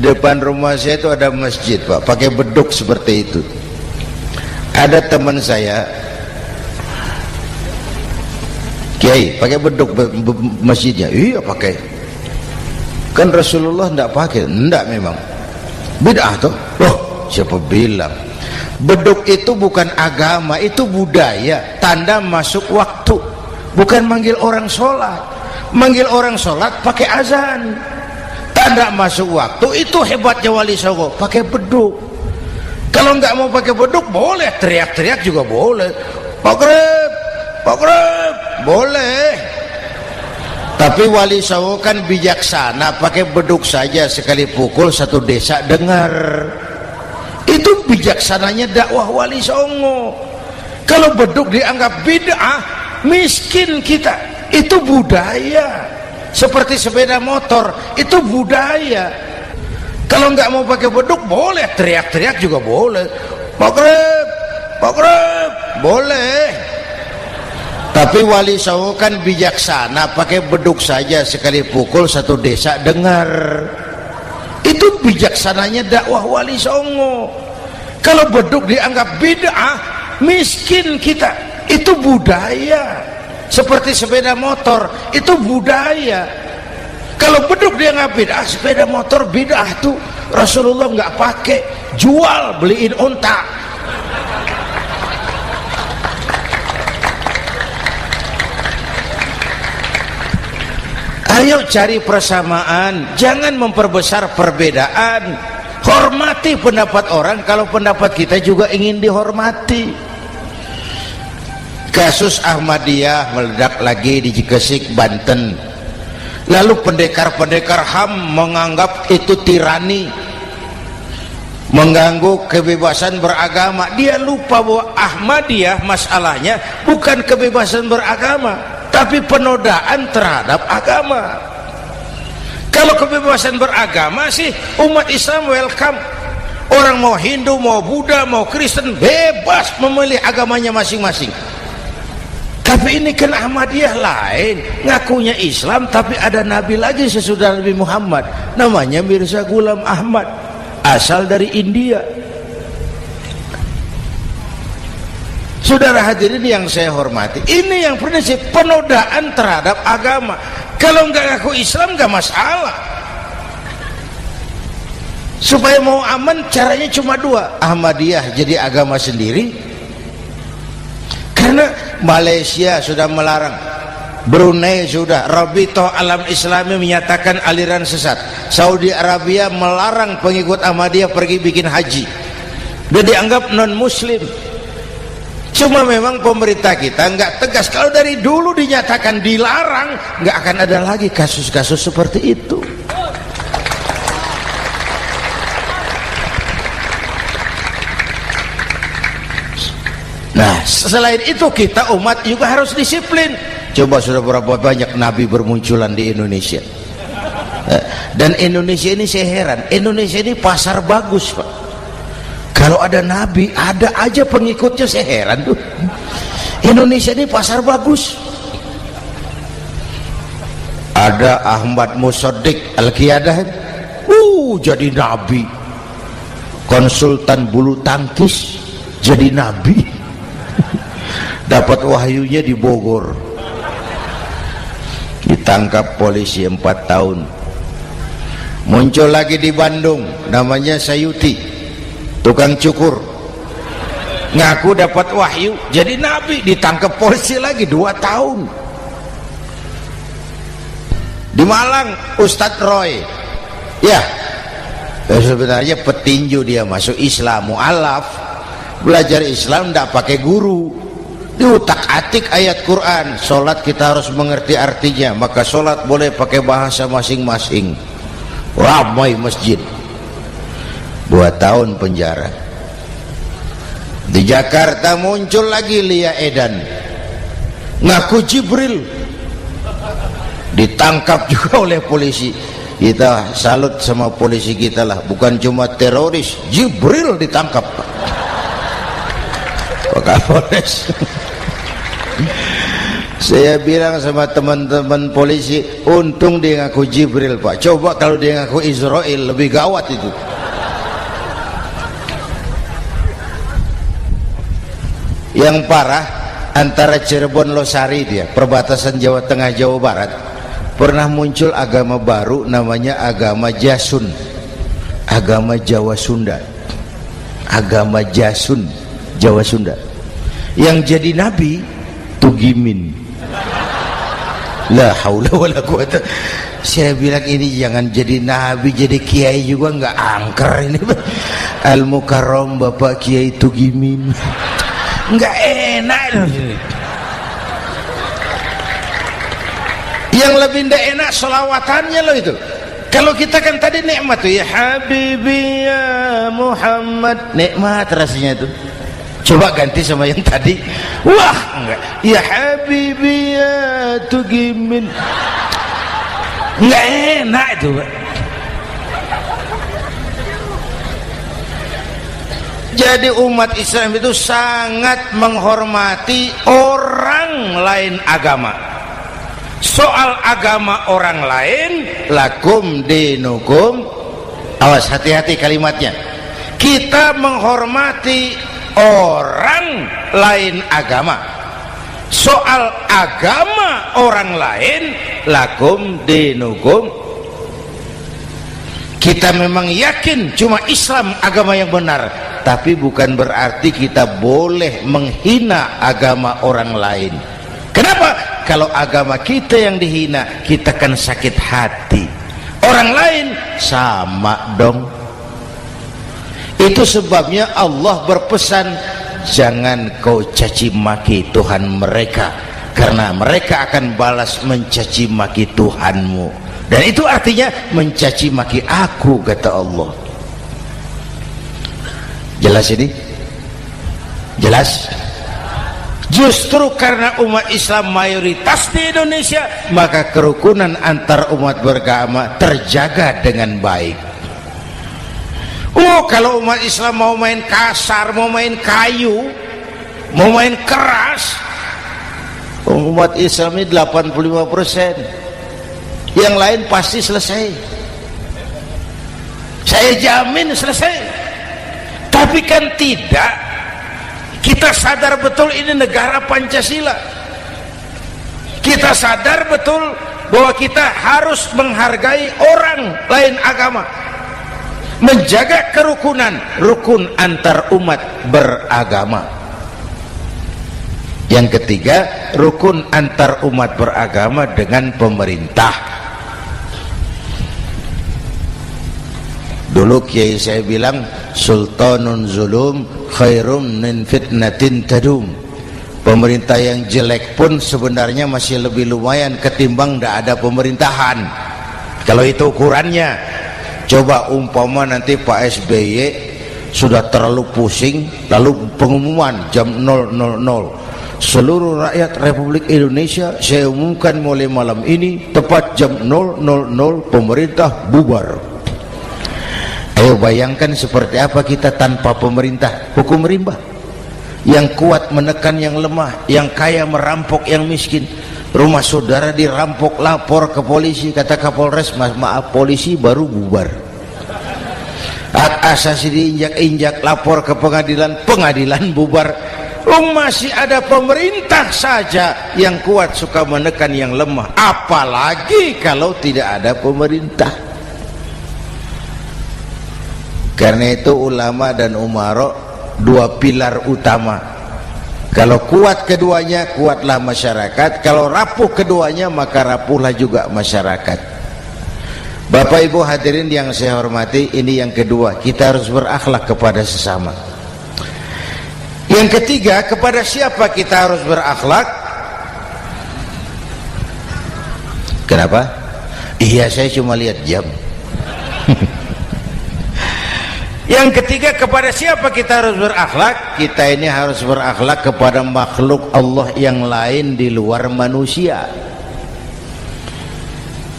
S1: Depan rumah saya itu ada masjid, Pak, pakai beduk seperti itu. Ada teman saya Kiai pakai beduk masjidnya. Iya pakai. Kan Rasulullah enggak pakai. Enggak memang. Bid'ah tuh. Loh, siapa bilang? Beduk itu bukan agama, itu budaya, tanda masuk waktu. Bukan manggil orang sholat. Manggil orang sholat pakai azan. Tanda masuk waktu, itu hebatnya Wali Songo, pakai beduk. Kalau nggak mau pakai beduk boleh, teriak-teriak juga boleh. Pak Greb, boleh. Tapi Wali Songo kan bijaksana, pakai beduk saja, sekali pukul satu desa dengar. Itu bijaksananya dakwah Wali Songo. Kalau beduk dianggap bid'ah, miskin kita. Itu budaya. Seperti sepeda motor, itu budaya. Kalau nggak mau pakai beduk boleh, teriak-teriak juga boleh. Pak Greb, boleh. Tapi Wali Songo kan bijaksana, pakai beduk saja, sekali pukul satu desa dengar. Itu bijaksananya dakwah Wali Songo. Kalau beduk dianggap bid'ah, miskin kita. Itu budaya. Seperti sepeda motor, itu budaya. Kalau beduk dia nggak bid'ah, sepeda motor bid'ah tuh. Rasulullah nggak pakai, jual, beliin unta. Ayo cari persamaan, jangan memperbesar perbedaan. Hormati pendapat orang kalau pendapat kita juga ingin dihormati. Kasus Ahmadiyah meledak lagi di Cikesik, Banten. Lalu pendekar-pendekar HAM menganggap itu tirani, mengganggu kebebasan beragama. Dia lupa bahwa Ahmadiyah masalahnya bukan kebebasan beragama, tapi penodaan terhadap agama. Kalau kebebasan beragama sih umat Islam welcome. Orang mau Hindu, mau Buddha, mau Kristen bebas memilih agamanya masing-masing. Tapi ini kan Ahmadiyah lain, ngakunya Islam tapi ada nabi lagi sesudah Nabi Muhammad, namanya Mirza Ghulam Ahmad, asal dari India. Saudara hadirin yang saya hormati, ini yang prinsip penodaan terhadap agama. Kalau nggak ngaku Islam nggak masalah. Supaya mau aman caranya cuma dua, Ahmadiyah jadi agama sendiri, karena Malaysia sudah melarang, Brunei sudah, Rabithah Alam Islami menyatakan aliran sesat, Saudi Arabia melarang pengikut Ahmadiyah pergi bikin haji, dia dianggap non muslim. Cuma memang pemerintah kita nggak tegas. Kalau dari dulu dinyatakan dilarang, nggak akan ada lagi kasus-kasus seperti itu. Nah, selain itu kita umat juga harus disiplin. Coba sudah berapa banyak nabi bermunculan di Indonesia. Dan Indonesia ini saya heran, Indonesia ini pasar bagus, Pak. Kalau ada nabi, ada aja pengikutnya, saya heran tuh. Indonesia ini pasar bagus. Ada Ahmad Musaddiq Al-Qiyadah, jadi nabi. Konsultan bulu tangkis jadi nabi. Dapat wahyunya di Bogor. Ditangkap polisi 4 tahun. Muncul lagi di Bandung, namanya Sayuti, tukang cukur, ngaku dapat wahyu jadi nabi, ditangkap polisi lagi 2 tahun. Di Malang Ustadz Roy, ya sebenarnya petinju, dia masuk Islam, mu'alaf, belajar Islam tidak pakai guru, diutak-atik ayat Quran. Sholat kita harus mengerti artinya, maka sholat boleh pakai bahasa masing-masing. Ramai masjid. 2 tahun penjara. Di Jakarta muncul lagi Lia Edan, ngaku Jibril, ditangkap juga oleh polisi. Kita salut sama polisi kita lah, bukan cuma teroris, Jibril ditangkap Pak Kapolres. Saya bilang sama teman-teman polisi, untung dia ngaku Jibril, Pak. Coba kalau dia ngaku Israel, lebih gawat itu. Yang parah, antara Cirebon Losari, dia perbatasan Jawa Tengah Jawa Barat, pernah muncul agama baru namanya agama Jasun, agama Jawa Sunda, agama Jasun Jawa Sunda. Yang jadi nabi Tugimin. La haula wala quwata. Saya bilang ini jangan jadi nabi, jadi kiai juga nggak angker ini. Al Mukarram Bapak Kiai Tugimin, nggak enak. Yang lebih ndak enak selawatannya loh itu. Kalau kita kan tadi nikmat tuh, ya Habibi ya Muhammad, nikmat rasanya itu. Coba ganti sama yang tadi, wah enggak, ya Habibi ya Tugimin, enggak enak itu, Pak. Jadi umat Islam itu sangat menghormati orang lain agama. Soal agama orang lain, lakum dinukum, awas hati-hati kalimatnya. Kita menghormati orang lain agama. Soal agama orang lain, lakum dinukum. Kita memang yakin cuma Islam agama yang benar, tapi bukan berarti kita boleh menghina agama orang lain. Kenapa? Kalau agama kita yang dihina, kita kan sakit hati. Orang lain sama dong. Itu sebabnya Allah berpesan, jangan kau caci maki Tuhan mereka, karena mereka akan balas mencaci maki Tuhanmu. Dan itu artinya mencaci maki aku, kata Allah. Jelas ini? Jelas? Justru karena umat Islam mayoritas di Indonesia, maka kerukunan antar umat beragama terjaga dengan baik. Oh, kalau umat Islam mau main kasar, mau main kayu, mau main keras, Umat Islam ini 85%, yang lain pasti selesai, saya jamin selesai. Tapi kan tidak, kita sadar betul ini negara Pancasila, kita sadar betul bahwa kita harus menghargai orang lain agama, menjaga kerukunan, rukun antar umat beragama. Yang ketiga, rukun antar umat beragama dengan pemerintah. Dulu kiai saya bilang, sultanun zulum khairum min fitnatin tadum. Pemerintah yang jelek pun sebenarnya masih lebih lumayan ketimbang tidak ada pemerintahan, kalau itu ukurannya. Coba umpama nanti Pak SBY sudah terlalu pusing, lalu pengumuman jam 000, seluruh rakyat Republik Indonesia saya umumkan mulai malam ini tepat jam 000 pemerintah bubar. Ayo bayangkan seperti apa kita tanpa pemerintah. Hukum rimba, yang kuat menekan yang lemah, yang kaya merampok yang miskin. Rumah saudara dirampok, lapor ke polisi, kata Kapolres, maaf polisi baru bubar. Hak asasi diinjak-injak, lapor ke pengadilan, pengadilan bubar. Masih ada pemerintah saja yang kuat suka menekan yang lemah, apalagi kalau tidak ada pemerintah. Karena itu ulama dan umarok dua pilar utama. Kalau kuat keduanya, kuatlah masyarakat. Kalau rapuh keduanya, maka rapuhlah juga masyarakat. Bapak Ibu hadirin yang saya hormati, ini yang kedua, kita harus berakhlak kepada sesama. Yang ketiga, kepada siapa kita harus berakhlak? Kenapa? Iya, saya cuma lihat jam. Yang ketiga, kepada siapa kita harus berakhlak? Kita ini harus berakhlak kepada makhluk Allah yang lain di luar manusia.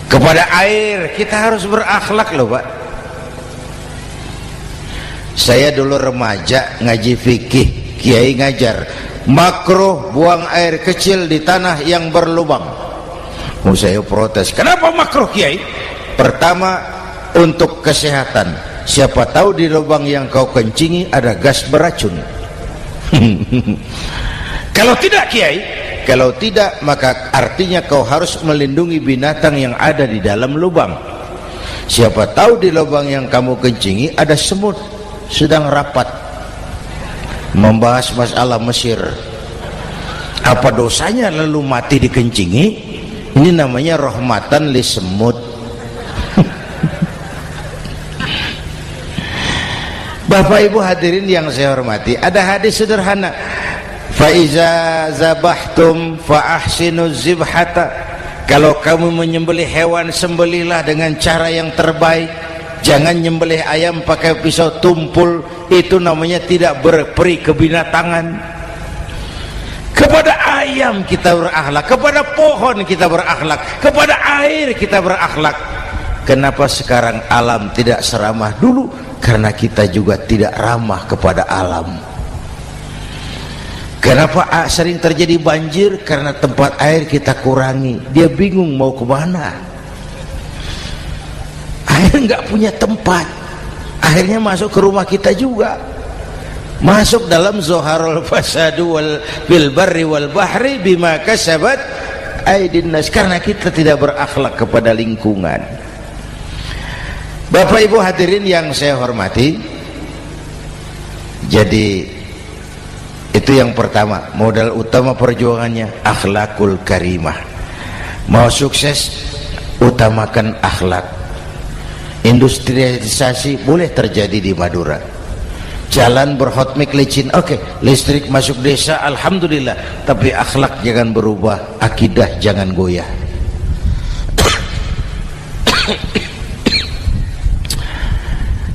S1: Kepada air kita harus berakhlak loh Pak. Saya dulu remaja ngaji fikih, kiai ngajar makruh buang air kecil di tanah yang berlubang. Saya protes, kenapa makruh kiai? Pertama, untuk kesehatan. Siapa tahu di lubang yang kau kencingi ada gas beracun. Kalau tidak kiai, kalau tidak maka artinya kau harus melindungi binatang yang ada di dalam lubang. Siapa tahu di lubang yang kamu kencingi ada semut sedang rapat membahas masalah Mesir. Apa dosanya lalu mati dikencingi? Ini namanya rahmatan li semut. Bapak Ibu hadirin yang saya hormati, ada hadis sederhana, faiza zabahtum fa ahsinu zibhata. Kalau kamu menyembelih hewan, sembelihlah dengan cara yang terbaik. Jangan nyembelih ayam pakai pisau tumpul, itu namanya tidak berperi kebinatangan. Kepada ayam kita berakhlak, kepada pohon kita berakhlak, kepada air kita berakhlak. Kenapa sekarang alam tidak seramah dulu? Karena kita juga tidak ramah kepada alam. Kenapa sering terjadi banjir? Karena tempat air kita kurangi. Dia bingung mau kemana. Air nggak punya tempat. Akhirnya masuk ke rumah kita juga. Masuk dalam zoharul fasadu bil barri wal bahri bima kasabat aydin nas. Karena kita tidak berakhlak kepada lingkungan. Bapak Ibu hadirin yang saya hormati, jadi itu yang pertama, modal utama perjuangannya akhlakul karimah. Mau sukses, utamakan akhlak. Industrialisasi boleh terjadi di Madura, jalan berhotmik licin, oke, listrik masuk desa, alhamdulillah, tapi akhlak jangan berubah, akidah jangan goyah.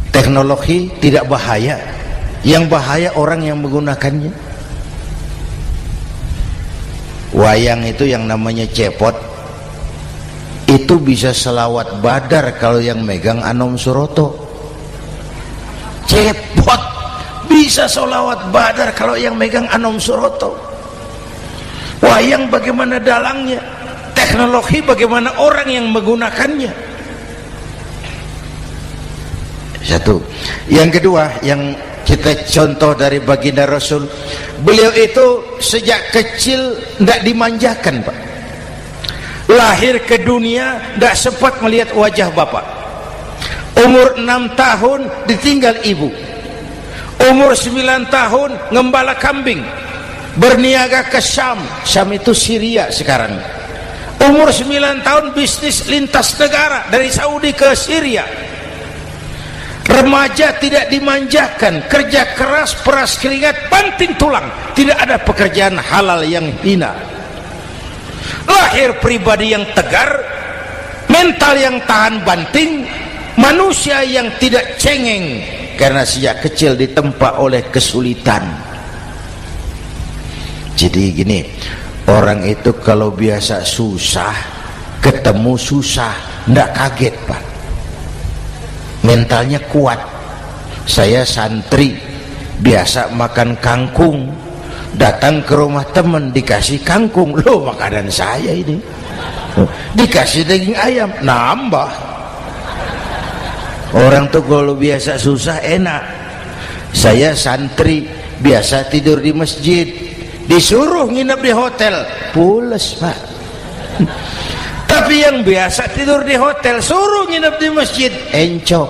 S1: Teknologi tidak bahaya, yang bahaya orang yang menggunakannya. Wayang itu yang namanya cepot, itu bisa selawat badar kalau yang megang Anom Suroto. Cepot bisa selawat badar kalau yang megang Anom Suroto. Wayang bagaimana dalangnya, teknologi bagaimana orang yang menggunakannya. Satu. Yang kedua, yang kita contoh dari baginda Rasul, beliau itu sejak kecil tidak dimanjakan, Pak. Lahir ke dunia tidak sempat melihat wajah bapak. Umur 6 tahun ditinggal ibu. Umur 9 tahun ngembala kambing, berniaga ke Syam. Syam itu Syria sekarang. Umur 9 tahun bisnis lintas negara dari Saudi ke Syria. Remaja tidak dimanjakan, kerja keras, peras keringat, banting tulang. Tidak ada pekerjaan halal yang hina. Lahir pribadi yang tegar, mental yang tahan banting, manusia yang tidak cengeng karena sejak kecil ditempa oleh kesulitan. Jadi gini, orang itu kalau biasa susah, ketemu susah, ndak kaget, Pak. Mentalnya kuat. Saya santri biasa makan kangkung, datang ke rumah teman dikasih kangkung, loh makanan saya ini, dikasih daging ayam, nambah. Orang tuh kalau biasa susah enak. Saya santri biasa tidur di masjid, disuruh nginep di hotel, pules, Pak. Tapi yang biasa tidur di hotel suruh nginep di masjid, encok.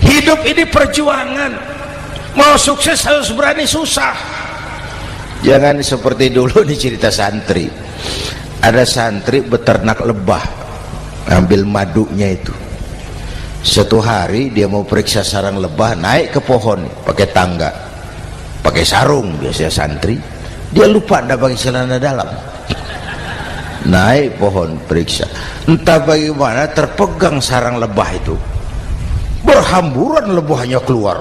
S1: Hidup ini perjuangan. Mau sukses harus berani susah. Jangan seperti dulu nih cerita santri. Ada santri beternak lebah, ambil madunya itu. Satu hari dia mau periksa sarang lebah, naik ke pohon pakai tangga, pakai sarung biasanya santri. Dia lupa tidak pakai celana dalam. Naik pohon periksa, entah bagaimana terpegang sarang lebah itu, berhamburan lebahnya keluar.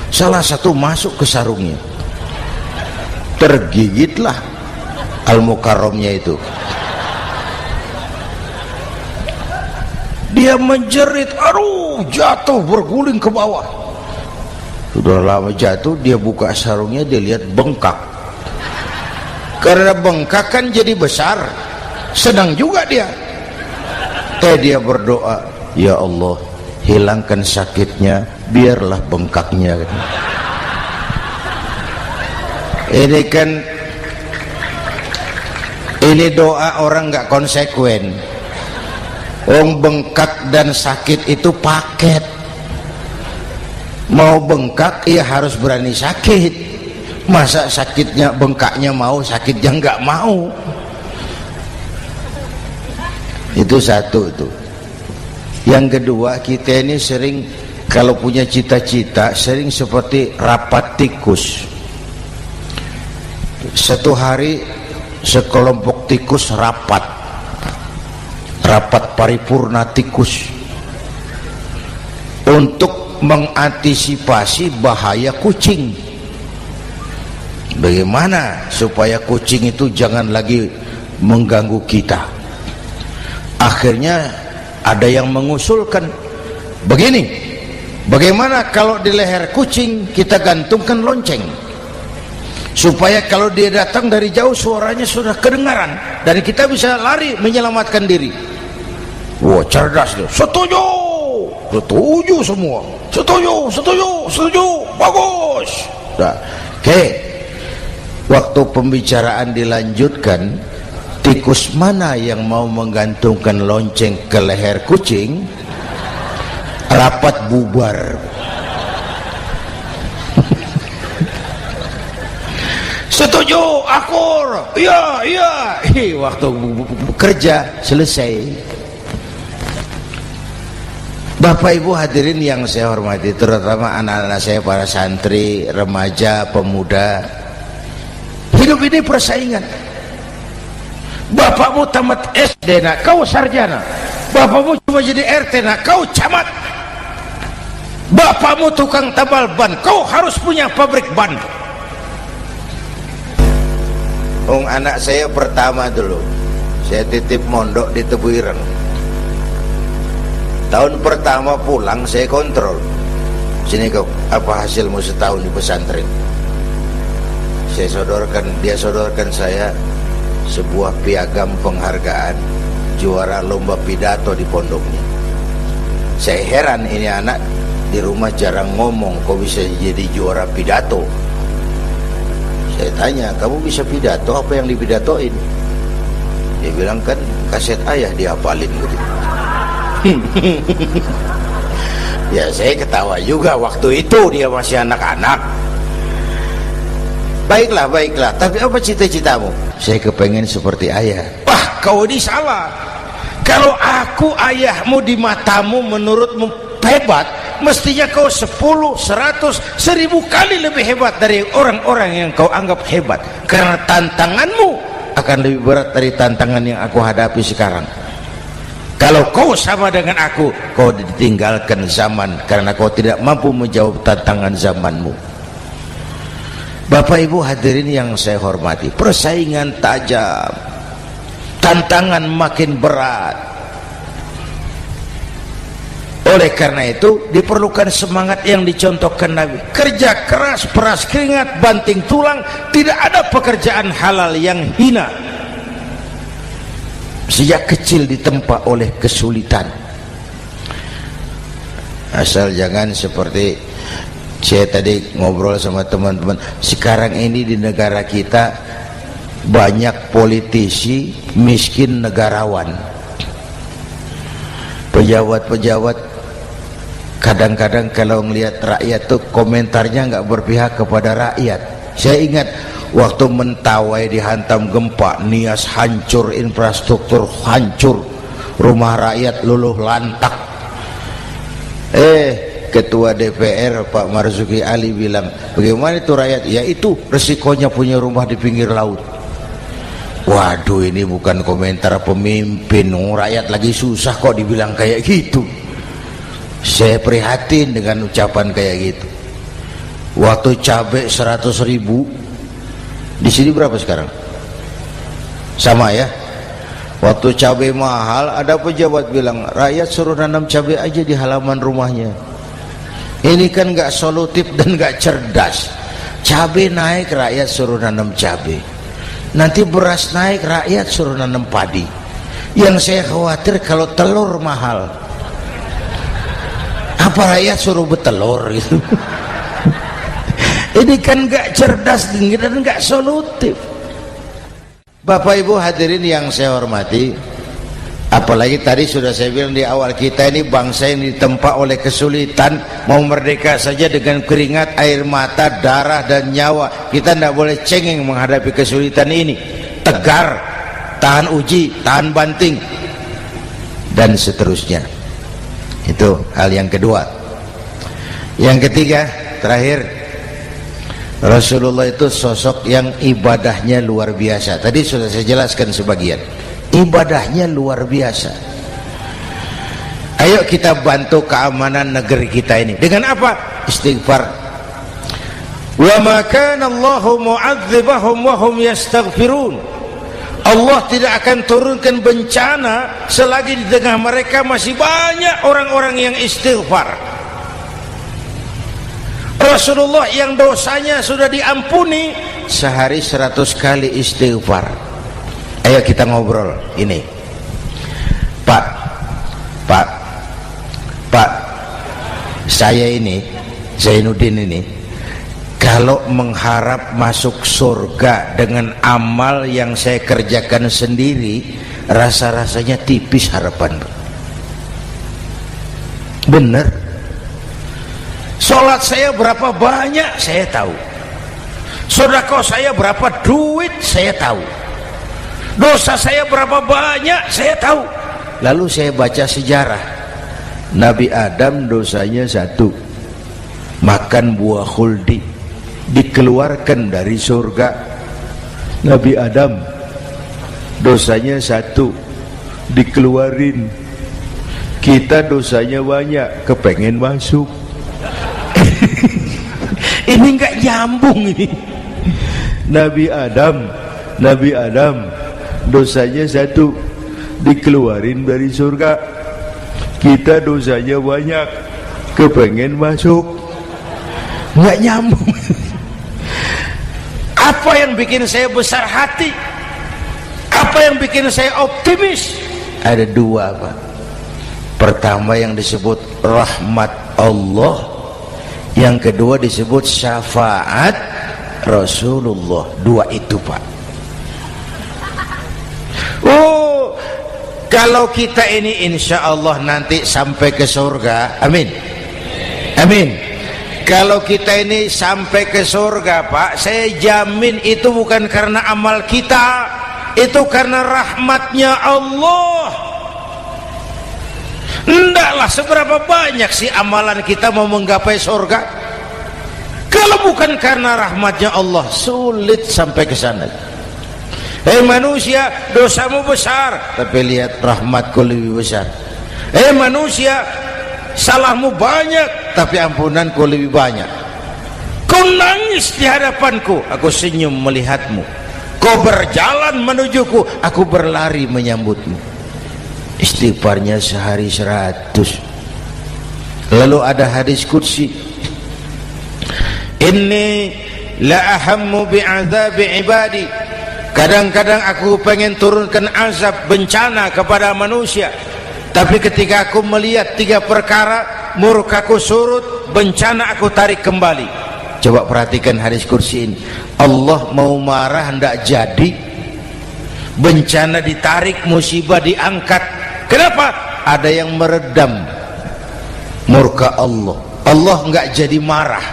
S1: Salah satu masuk ke sarungnya, tergigitlah Al-Mukarramnya itu. Dia menjerit, aduh, jatuh berguling ke bawah. Sudah lama jatuh, dia buka sarungnya, dia lihat bengkak. Karena bengkak kan jadi besar, senang juga dia. Dia berdoa, ya Allah, hilangkan sakitnya, biarlah bengkaknya. Ini kan, ini doa orang nggak konsekuen. Bengkak dan sakit itu paket. Mau bengkak ya harus berani sakit. Masa sakitnya bengkaknya mau, sakitnya nggak mau. Itu satu itu. Yang kedua, kita ini sering kalau punya cita-cita sering seperti rapat tikus. Satu hari sekelompok tikus rapat paripurna tikus untuk mengantisipasi bahaya kucing. Bagaimana supaya kucing itu jangan lagi mengganggu kita? Akhirnya ada yang mengusulkan begini, bagaimana kalau di leher kucing kita gantungkan lonceng, supaya kalau dia datang dari jauh suaranya sudah kedengaran dan kita bisa lari menyelamatkan diri. Wah, cerdas dia. Setuju, setuju semua. Setuju, bagus. Nah, oke. Waktu pembicaraan dilanjutkan, tikus mana yang mau menggantungkan lonceng ke leher kucing? Rapat bubar. Setuju, akur. Iya. Waktu bekerja selesai. Bapak Ibu hadirin yang saya hormati, terutama anak-anak saya, para santri, remaja, pemuda. Hidup ini persaingan. Bapakmu tamat SD, nak, kau sarjana. Bapakmu cuma jadi RT, nak, kau camat. Bapakmu tukang tambal ban, kau harus punya pabrik ban. Anak saya pertama dulu, saya titip mondok di Tebu Ireng. Tahun pertama pulang saya kontrol, sini kau, apa hasilmu setahun di pesantren? dia sodorkan saya sebuah piagam penghargaan juara lomba pidato di pondoknya. Saya heran, ini anak di rumah jarang ngomong, kok bisa jadi juara pidato? Saya tanya, kamu bisa pidato, apa yang dipidatoin? Dia bilang, kan kaset ayah dihafalin gitu. Ya saya ketawa juga, waktu itu dia masih anak-anak. Baiklah, tapi apa cita-citamu? Saya kepengen seperti ayah. Wah, kau ini salah. Kalau aku ayahmu di matamu, menurutmu hebat, mestinya kau 10, 100, 1000 kali lebih hebat dari orang-orang yang kau anggap hebat. Karena tantanganmu akan lebih berat dari tantangan yang aku hadapi sekarang. Kalau kau sama dengan aku, kau ditinggalkan zaman karena kau tidak mampu menjawab tantangan zamanmu. Bapak Ibu hadirin yang saya hormati, persaingan tajam, tantangan makin berat. Oleh karena itu diperlukan semangat yang dicontohkan Nabi. Kerja keras, peras keringat, banting tulang. Tidak ada pekerjaan halal yang hina. Sejak kecil ditempa oleh kesulitan. Asal jangan seperti saya tadi ngobrol sama teman-teman, sekarang ini di negara kita banyak politisi miskin negarawan. Pejabat-pejabat kadang-kadang kalau ngelihat rakyat tuh komentarnya nggak berpihak kepada rakyat. Saya ingat waktu Mentawai dihantam gempa, Nias hancur, infrastruktur hancur, rumah rakyat luluh lantak. Ketua DPR Pak Marzuki Ali bilang, bagaimana itu rakyat? Ya itu resikonya punya rumah di pinggir laut. Waduh, ini bukan komentar pemimpin, rakyat lagi susah kok dibilang kayak gitu. Saya prihatin dengan ucapan kayak gitu. Waktu cabai 100.000, di sini berapa sekarang? Sama ya. Waktu cabai mahal, ada pejabat bilang, rakyat suruh nanam cabai aja di halaman rumahnya. Ini kan gak solutif dan gak cerdas. Cabai naik, rakyat suruh nanam cabai. Nanti beras naik, rakyat suruh nanam padi. Yang saya khawatir kalau telur mahal, apa rakyat suruh betelur gitu? Ini kan gak cerdas dan gak solutif. Bapak Ibu hadirin yang saya hormati, apalagi tadi sudah saya bilang di awal, kita ini bangsa yang ditempa oleh kesulitan. Mau merdeka saja dengan keringat, air mata, darah dan nyawa. Kita tidak boleh cengeng menghadapi kesulitan ini. Tegar, tahan uji, tahan banting, dan seterusnya. Itu hal yang kedua. Yang ketiga, terakhir, Rasulullah itu sosok yang ibadahnya luar biasa. Tadi sudah saya jelaskan sebagian. Ibadahnya luar biasa. Ayo kita bantu keamanan negeri kita ini. Dengan apa? Istighfar. Wa ma kana Allahu mu'adzibahum wa hum yastaghfirun. Allah tidak akan turunkan bencana selagi di tengah mereka masih banyak orang-orang yang istighfar. Rasulullah yang dosanya sudah diampuni sehari 100 kali istighfar. Ayo kita ngobrol ini. Pak, saya ini Zainuddin ini, kalau mengharap masuk surga dengan amal yang saya kerjakan sendiri, rasa-rasanya tipis harapan. Bener. Sholat saya berapa banyak saya tahu. Sedekah saya berapa duit saya tahu. Dosa saya berapa banyak saya tahu. Lalu saya baca sejarah. Nabi Adam dosanya 1, makan buah khuldi, dikeluarkan dari surga. Nabi Adam dosanya 1, dikeluarin. Kita dosanya banyak, kepengen masuk. Ini enggak nyambung ini. Nabi Adam dosanya 1, dikeluarin dari surga. Kita dosanya banyak, kepengen masuk. Enggak nyambung. Apa yang bikin saya besar hati? Apa yang bikin saya optimis? Ada dua, Pak. Pertama yang disebut rahmat Allah, yang kedua disebut syafaat Rasulullah. Dua itu, Pak. Oh, kalau kita ini insya Allah nanti sampai ke surga, amin, amin. Kalau kita ini sampai ke surga, Pak, saya jamin itu bukan karena amal kita, itu karena rahmatnya Allah. Ndaklah seberapa banyak sih amalan kita mau menggapai surga. Kalau bukan karena rahmatnya Allah, sulit sampai ke sana. Manusia, dosamu besar, tapi lihat rahmatku lebih besar. Manusia, salahmu banyak, tapi ampunanku lebih banyak. Kau nangis di hadapanku, aku senyum melihatmu. Kau berjalan menujuku, aku berlari menyambutmu. Istighfarnya sehari 100. Lalu ada hadis qudsi, inni la ahammu bi'adzabi ibadi. Kadang-kadang aku pengen turunkan azab, bencana kepada manusia, tapi ketika aku melihat 3 perkara, murkaku surut, bencana aku tarik kembali. Coba perhatikan hadis kursi ini. Allah mau marah hendak jadi, bencana ditarik, musibah diangkat. Kenapa? Ada yang meredam murka Allah. Allah enggak jadi marah.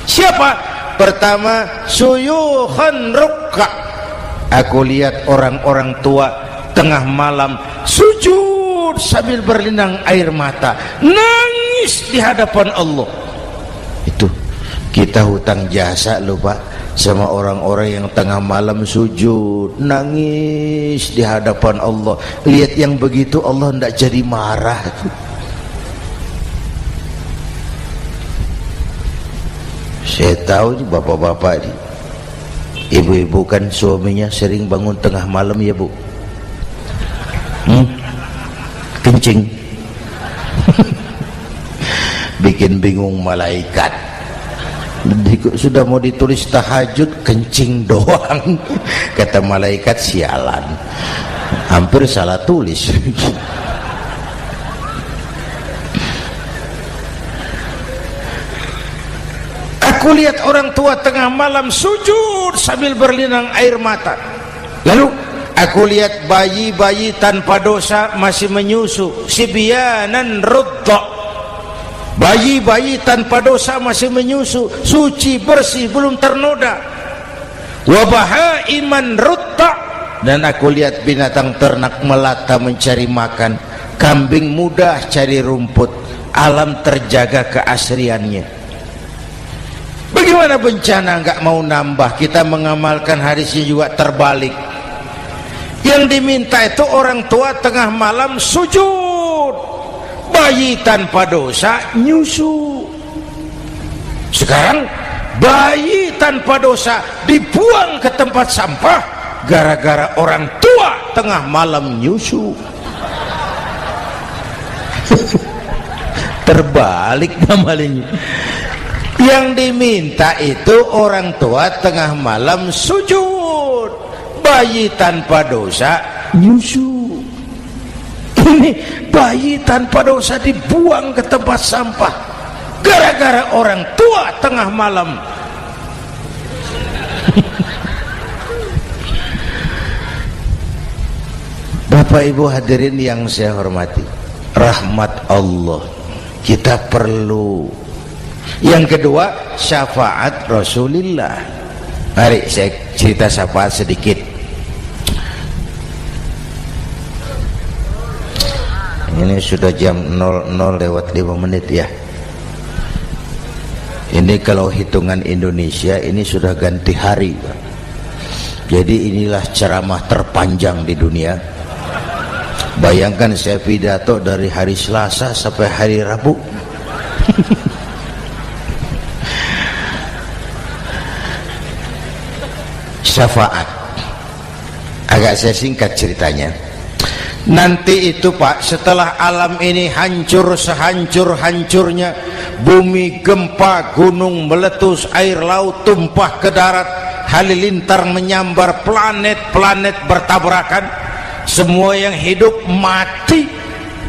S1: Siapa? Pertama, suyukhan rukka. Aku lihat orang-orang tua tengah malam sujud sambil berlinang air mata, nangis di hadapan Allah. Itu kita hutang jasa loh, Pak, sama orang-orang yang tengah malam sujud nangis di hadapan Allah. Lihat yang begitu Allah tidak jadi marah. Saya tahu bapak-bapak, ibu-ibu kan suaminya sering bangun tengah malam ya, Bu. Kencing. Bikin bingung malaikat. Sudah mau ditulis tahajud, kencing doang. Kata malaikat, sialan, hampir salah tulis. Aku lihat orang tua tengah malam sujud sambil berlinang air mata. Lalu aku lihat bayi-bayi tanpa dosa masih menyusu, sibyanan rudda. Bayi-bayi tanpa dosa masih menyusu, suci bersih, belum ternoda. Wa bahaiman rudda. Dan aku lihat binatang ternak melata mencari makan, kambing mudah cari rumput, alam terjaga keasriannya. Bagaimana bencana enggak mau nambah? Kita mengamalkan hadisnya juga terbalik. Yang diminta itu orang tua tengah malam sujud, bayi tanpa dosa nyusu. Sekarang bayi tanpa dosa dibuang ke tempat sampah gara-gara orang tua tengah malam nyusu. Terbalik namanya. Yang diminta itu orang tua tengah malam sujud, bayi tanpa dosa nyusu. Ini bayi tanpa dosa dibuang ke tempat sampah gara-gara orang tua tengah malam. Bapak Ibu hadirin yang saya hormati, rahmat Allah kita perlu. Yang kedua, syafaat Rasulullah. Mari saya cerita syafaat sedikit. Ini sudah jam 00:05 ya. Ini kalau hitungan Indonesia ini sudah ganti hari, Pak. Jadi inilah ceramah terpanjang di dunia. Bayangkan saya pidato dari hari Selasa sampai hari Rabu. Syafaat agak saya singkat ceritanya. Nanti itu, Pak, setelah alam ini hancur sehancur-hancurnya, bumi gempa, gunung meletus, air laut tumpah ke darat, halilintar menyambar, planet-planet bertabrakan, semua yang hidup mati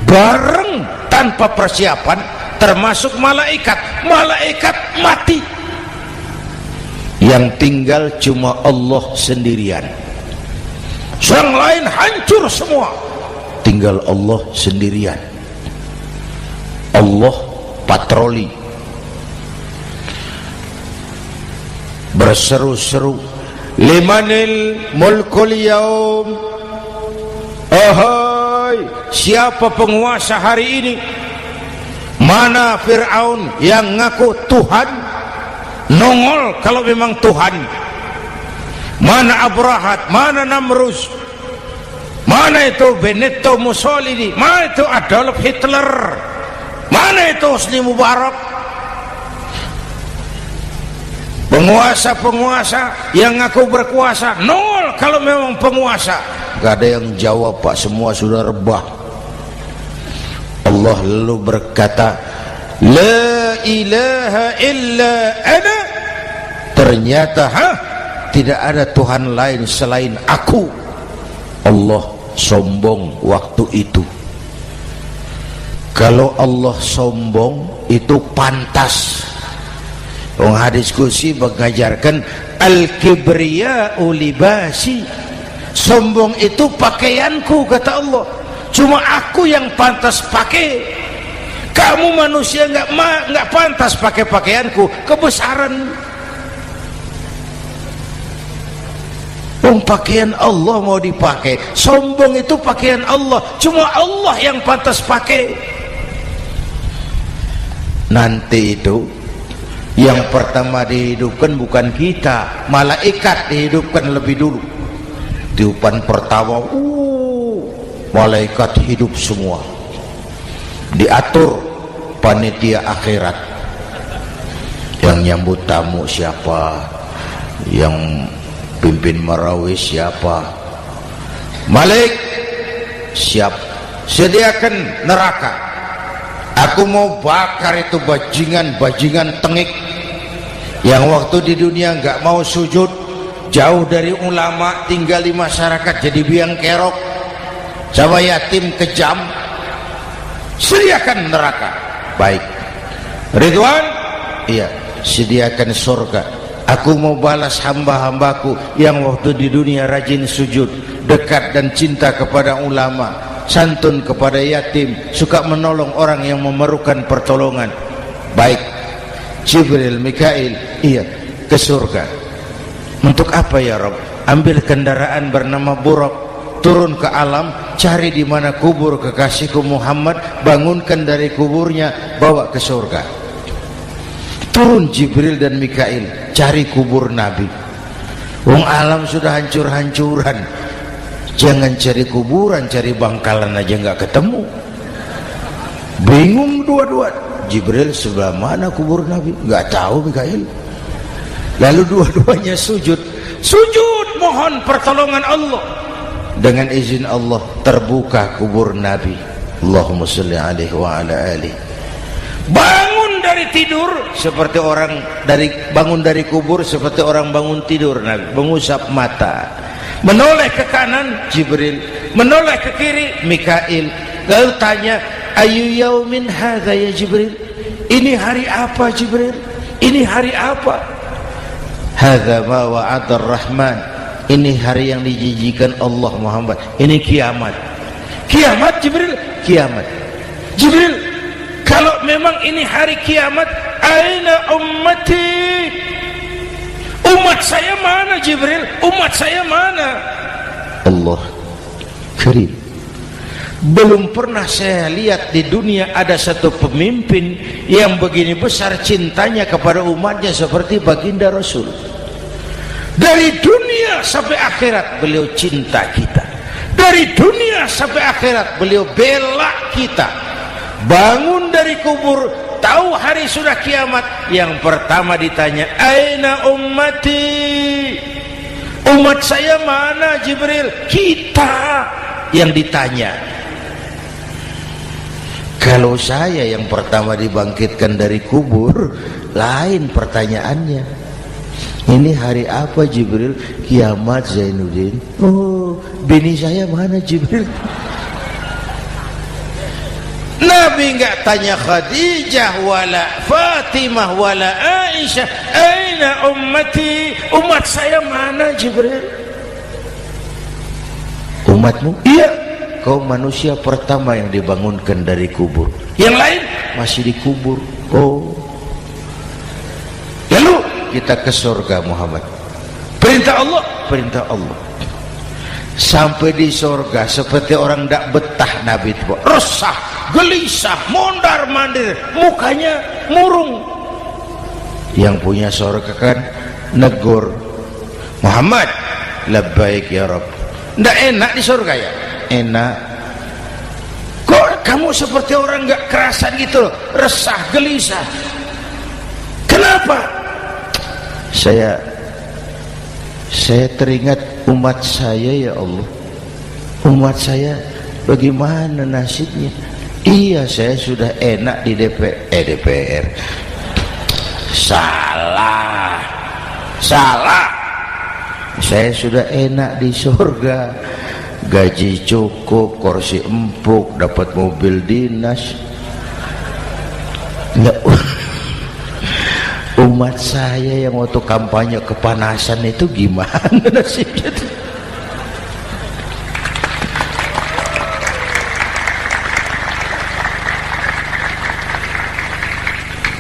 S1: bareng tanpa persiapan, termasuk malaikat mati. Yang tinggal cuma Allah sendirian, yang lain hancur semua, tinggal Allah sendirian. Allah patroli berseru-seru, limanil mulkul yaum, ahai, siapa penguasa hari ini? Mana Fir'aun yang ngaku Tuhan, nongol kalau memang Tuhan? Mana Abrahat, mana Namrus, mana itu Benito Mussolini, mana itu Adolf Hitler, mana itu Hosni Mubarak? Penguasa-penguasa yang ngaku berkuasa, nol kalau memang penguasa. Gak ada yang jawab, Pak, semua sudah rebah. Allah lalu berkata, la ilaha illa ana. Ternyata tidak ada Tuhan lain selain aku. Allah sombong waktu itu. Kalau Allah sombong itu pantas. Hadis qudsi mengajarkan al-kibriya'u libasi, sombong itu pakaianku, kata Allah. Cuma aku yang pantas pakai. Kamu manusia nggak pantas pakai pakaianku, kebesaran. Pakaian Allah mau dipakai, sombong itu pakaian Allah, cuma Allah yang pantas pakai. Nanti itu yang pertama dihidupkan bukan kita, malaikat dihidupkan lebih dulu. Tiupan pertama, malaikat hidup semua, diatur panitia akhirat. Yang nyambut tamu siapa, yang pimpin marawis siapa, Malik siap, sediakan neraka. Aku mau bakar itu bajingan tengik yang waktu di dunia nggak mau sujud, jauh dari ulama, tinggal di masyarakat jadi biang kerok, sama yatim kejam. Sediakan neraka. Baik, Ridwan, iya, sediakan surga. Aku mau balas hamba-hambaku yang waktu di dunia rajin sujud, dekat dan cinta kepada ulama, santun kepada yatim, suka menolong orang yang memerlukan pertolongan. Baik, Jibril, Mikail, iya, ke surga. Untuk apa ya Rabb? Ambil kendaraan bernama Buraq, turun ke alam, cari di mana kubur kekasihku Muhammad, bangunkan dari kuburnya, bawa ke surga. Turun Jibril dan Mikail, cari kubur Nabi. Wong alam sudah hancur-hancuran, jangan cari kuburan, cari bangkalan aja nggak ketemu. Bingung dua-dua. Jibril, sebelah mana kubur Nabi? Nggak tahu Mikail. Lalu dua-duanya sujud mohon pertolongan Allah. Dengan izin Allah terbuka kubur Nabi. Allahumma sholli alaihi wa ala alihi. Bangun dari tidur seperti orang bangun dari kubur seperti orang bangun tidur. Nabi mengusap mata, menoleh ke kanan Jibril, menoleh ke kiri Mikail. Lalu tanya, ayu yaumin hadza ya Jibril? Ini hari apa Jibril? Ini hari apa? Hadza ma wa'ada ar-Rahman. Ini hari yang dijanjikan Allah Muhammad. Ini kiamat. Kiamat Jibril? Kiamat. Jibril, kalau memang ini hari kiamat, aina ummati? Umat saya mana Jibril? Umat saya mana? Allah Karim. Belum pernah saya lihat di dunia ada satu pemimpin yang begini besar cintanya kepada umatnya seperti baginda Rasul. Dari dunia sampai akhirat beliau cinta kita. Dari dunia sampai akhirat beliau bela kita. Bangun dari kubur, tahu hari sudah kiamat, yang pertama ditanya, aina ummati? Umat saya mana Jibril? Kita yang ditanya. Kalau saya yang pertama dibangkitkan dari kubur, lain pertanyaannya. Ini hari apa Jibril? Kiamat Zainuddin. Oh, bini saya mana Jibril? Nabi enggak tanya Khadijah wala Fatimah wala Aisyah, aina ummati, umat saya mana Jibril? Umatmu? Iya, kau manusia pertama yang dibangunkan dari kubur, yang lain masih dikubur. Oh, lalu kita ke surga Muhammad, perintah Allah, perintah Allah. Sampai di surga seperti orang tidak betah Nabi itu, resah, gelisah, mondar mandir, mukanya murung. Yang punya surga kan negur, Muhammad, labbaik ya Rabb. Tidak enak di surga ya? Enak. Kok kamu seperti orang nggak kerasan gitu loh, resah, gelisah. Kenapa? Saya teringat umat saya ya Allah. Umat saya bagaimana nasibnya? Iya, saya sudah enak di DPR. Salah. Saya sudah enak di surga, gaji cukup, kursi empuk, dapat mobil dinas. Nggak. Umat saya yang waktu kampanye kepanasan itu gimana nasibnya tuh?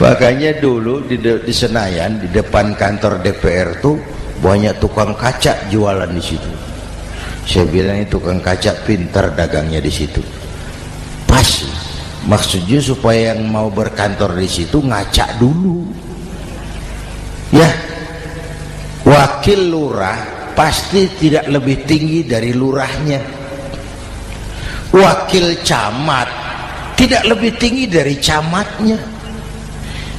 S1: Makanya dulu di Senayan, di depan kantor DPR tuh banyak tukang kaca jualan di situ. Saya bilang itu tukang kaca pintar dagangnya di situ. Pas, maksudnya supaya yang mau berkantor di situ ngaca dulu. Ya, wakil lurah pasti tidak lebih tinggi dari lurahnya. Wakil camat tidak lebih tinggi dari camatnya.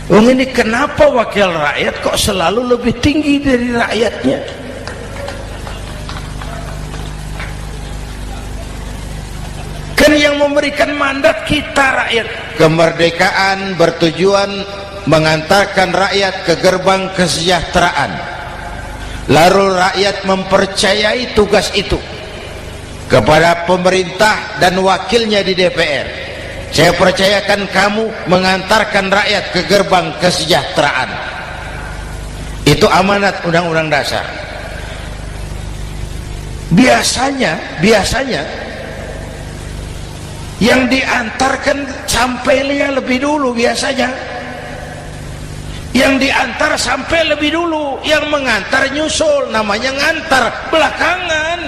S1: Ini kenapa wakil rakyat kok selalu lebih tinggi dari rakyatnya? Kan yang memberikan mandat kita rakyat. Kemerdekaan bertujuan mengantarkan rakyat ke gerbang kesejahteraan, lalu rakyat mempercayai tugas itu kepada pemerintah dan wakilnya di DPR. Saya percayakan kamu mengantarkan rakyat ke gerbang kesejahteraan. Itu amanat Undang-Undang Dasar. Biasanya yang diantarkan sampainya lebih dulu biasanya. Yang diantar sampai lebih dulu, yang mengantar nyusul, namanya ngantar belakangan.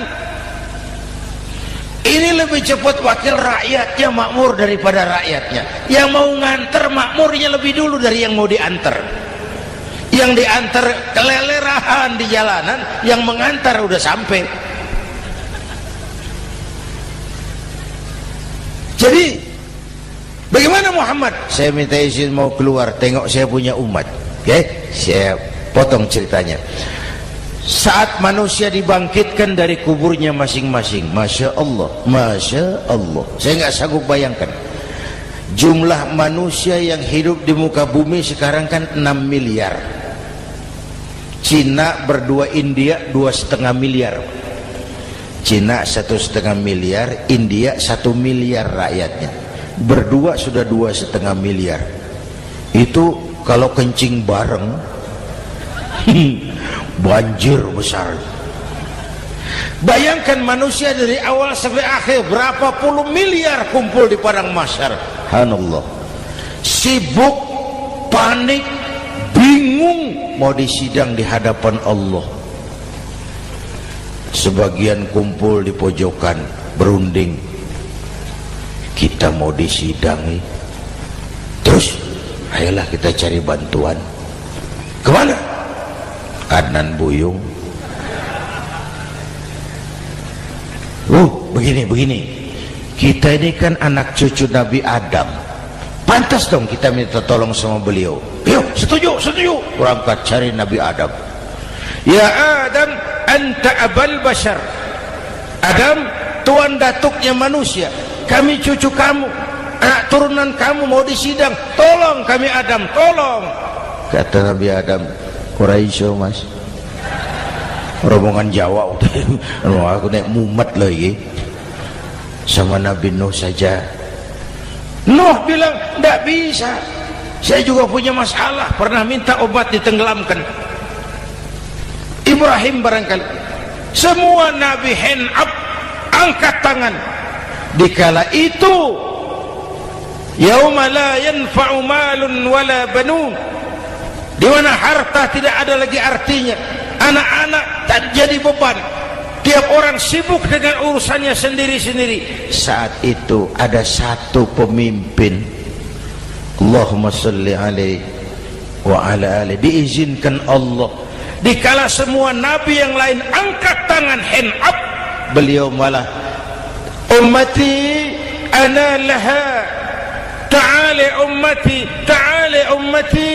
S1: Ini lebih cepat wakil rakyatnya makmur daripada rakyatnya. Yang mau ngantar makmurnya lebih dulu dari yang mau diantar. Yang diantar kelelerahan di jalanan, yang mengantar udah sampai. Jadi bagaimana Muhammad? Saya minta izin mau keluar, tengok saya punya umat. Oke, saya potong ceritanya. Saat manusia dibangkitkan dari kuburnya masing-masing, Masya Allah, Masya Allah, saya nggak sanggup bayangkan jumlah manusia yang hidup di muka bumi sekarang kan 6 miliar. Cina berdua, India 2,5 miliar. Cina 1,5 miliar, India 1 miliar rakyatnya. Berdua sudah 2,5 miliar. Itu kalau kencing bareng banjir besar. Bayangkan manusia dari awal sampai akhir berapa puluh miliar kumpul di padang mahsyar. Subhanallah. Sibuk, panik, bingung mau disidang di hadapan Allah. Sebagian kumpul di pojokan berunding, kita mau disidangi. Terus ayolah kita cari bantuan. Kemana? Adnan Buyung. Begini. Kita ini kan anak cucu Nabi Adam. Pantas dong kita minta tolong sama beliau. Yuk, setuju. Berangkat cari Nabi Adam. Ya Adam, anta abal bashar. Adam, tuan datuknya manusia. Kami cucu kamu, anak turunan kamu mau disidang. Tolong kami Adam, tolong. Kata Nabi Adam, Quraisy mas, rombongan Jawa aku naik mumet lagi sama Nabi Nuh saja. Nuh bilang tidak bisa, saya juga punya masalah, pernah minta obat ditenggelamkan. Ibrahim barangkali, semua Nabi hand up, angkat tangan. Dikala itu yauma la yanfa'u malun wala banun, di mana harta tidak ada lagi artinya, anak-anak tak jadi beban, tiap orang sibuk dengan urusannya sendiri-sendiri. Saat itu ada satu pemimpin, Allahumma salli alaihi wa ala alihi, diizinkan Allah. Dikala semua nabi yang lain angkat tangan hand up, beliau malah ummati ana laha, ta'ali ummati, ta'ali ummati,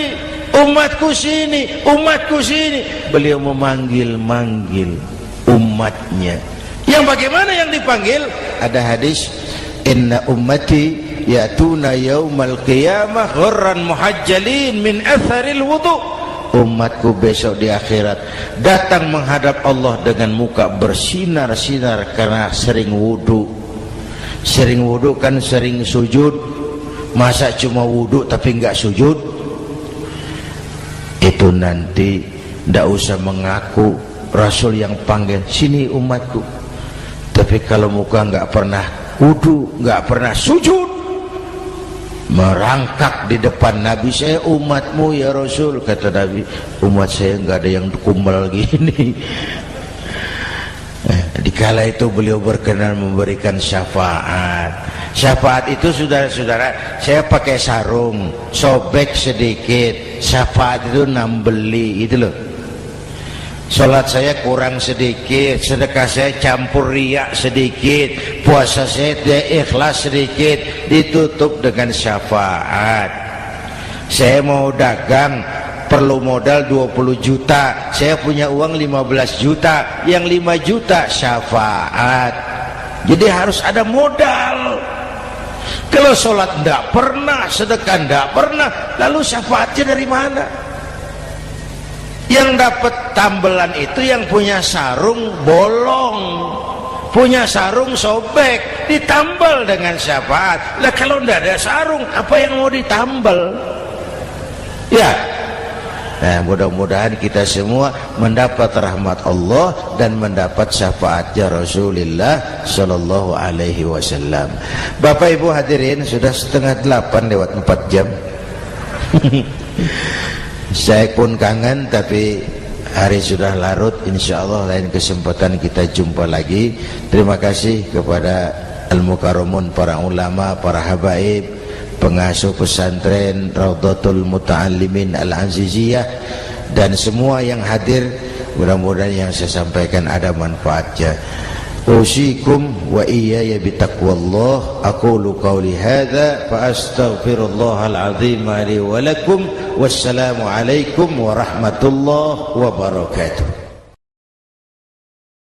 S1: umatku sini, umatku sini. Beliau memanggil-manggil umatnya. Yang bagaimana yang dipanggil? Ada hadis, inna ummati ya'tuna yaumal qiyamah ghurran muhajjalin min atharil wudu. Umatku besok di akhirat datang menghadap Allah dengan muka bersinar-sinar karena sering wudu. Sering wudu kan sering sujud. Masa cuma wudu tapi enggak sujud? Itu nanti ndak usah mengaku Rasul yang panggil, sini umatku. Tapi kalau muka enggak pernah wudu, enggak pernah sujud, merangkak di depan Nabi, saya umatmu ya Rasul. Kata Nabi, umat saya enggak ada yang kumbal gini. Dikala itu beliau berkenan memberikan syafaat. Syafaat itu saudara-saudara, saya pakai sarung, sobek sedikit, syafaat itu nambeli itu loh. Salat saya kurang sedikit, sedekah saya campur riak sedikit, puasa saya tidak ikhlas sedikit, ditutup dengan syafaat. Saya mau dagang, perlu modal 20 juta, saya punya uang 15 juta, yang 5 juta syafaat. Jadi harus ada modal. Kalau sholat tidak pernah, sedekah tidak pernah, lalu syafaatnya dari mana? Yang dapat tambelan itu yang punya sarung bolong, punya sarung sobek, ditambal dengan syafaat. Lah kalau tidak ada sarung, apa yang mau ditambal? Ya. Nah, mudah-mudahan kita semua mendapat rahmat Allah dan mendapat syafaatnya Rasulullah Sallallahu Alaihi Wasallam. Bapak Ibu hadirin, sudah 7:30 lewat 4 jam. Saya pun kangen, tapi hari sudah larut. Insya Allah lain kesempatan kita jumpa lagi. Terima kasih kepada Al-Mukarramun, para ulama, para habaib, pengasuh pesantren Raudhatul Muta'allimin Al-Aziziyah, dan semua yang hadir. Mudah-mudahan yang saya sampaikan ada manfaatnya. Usikum wa iyaya bitaqwallah. Aqulu qawli hadza fa astaghfirullahal azim li wa lakum. Wassalamu alaikum warahmatullahi wabarakatuh.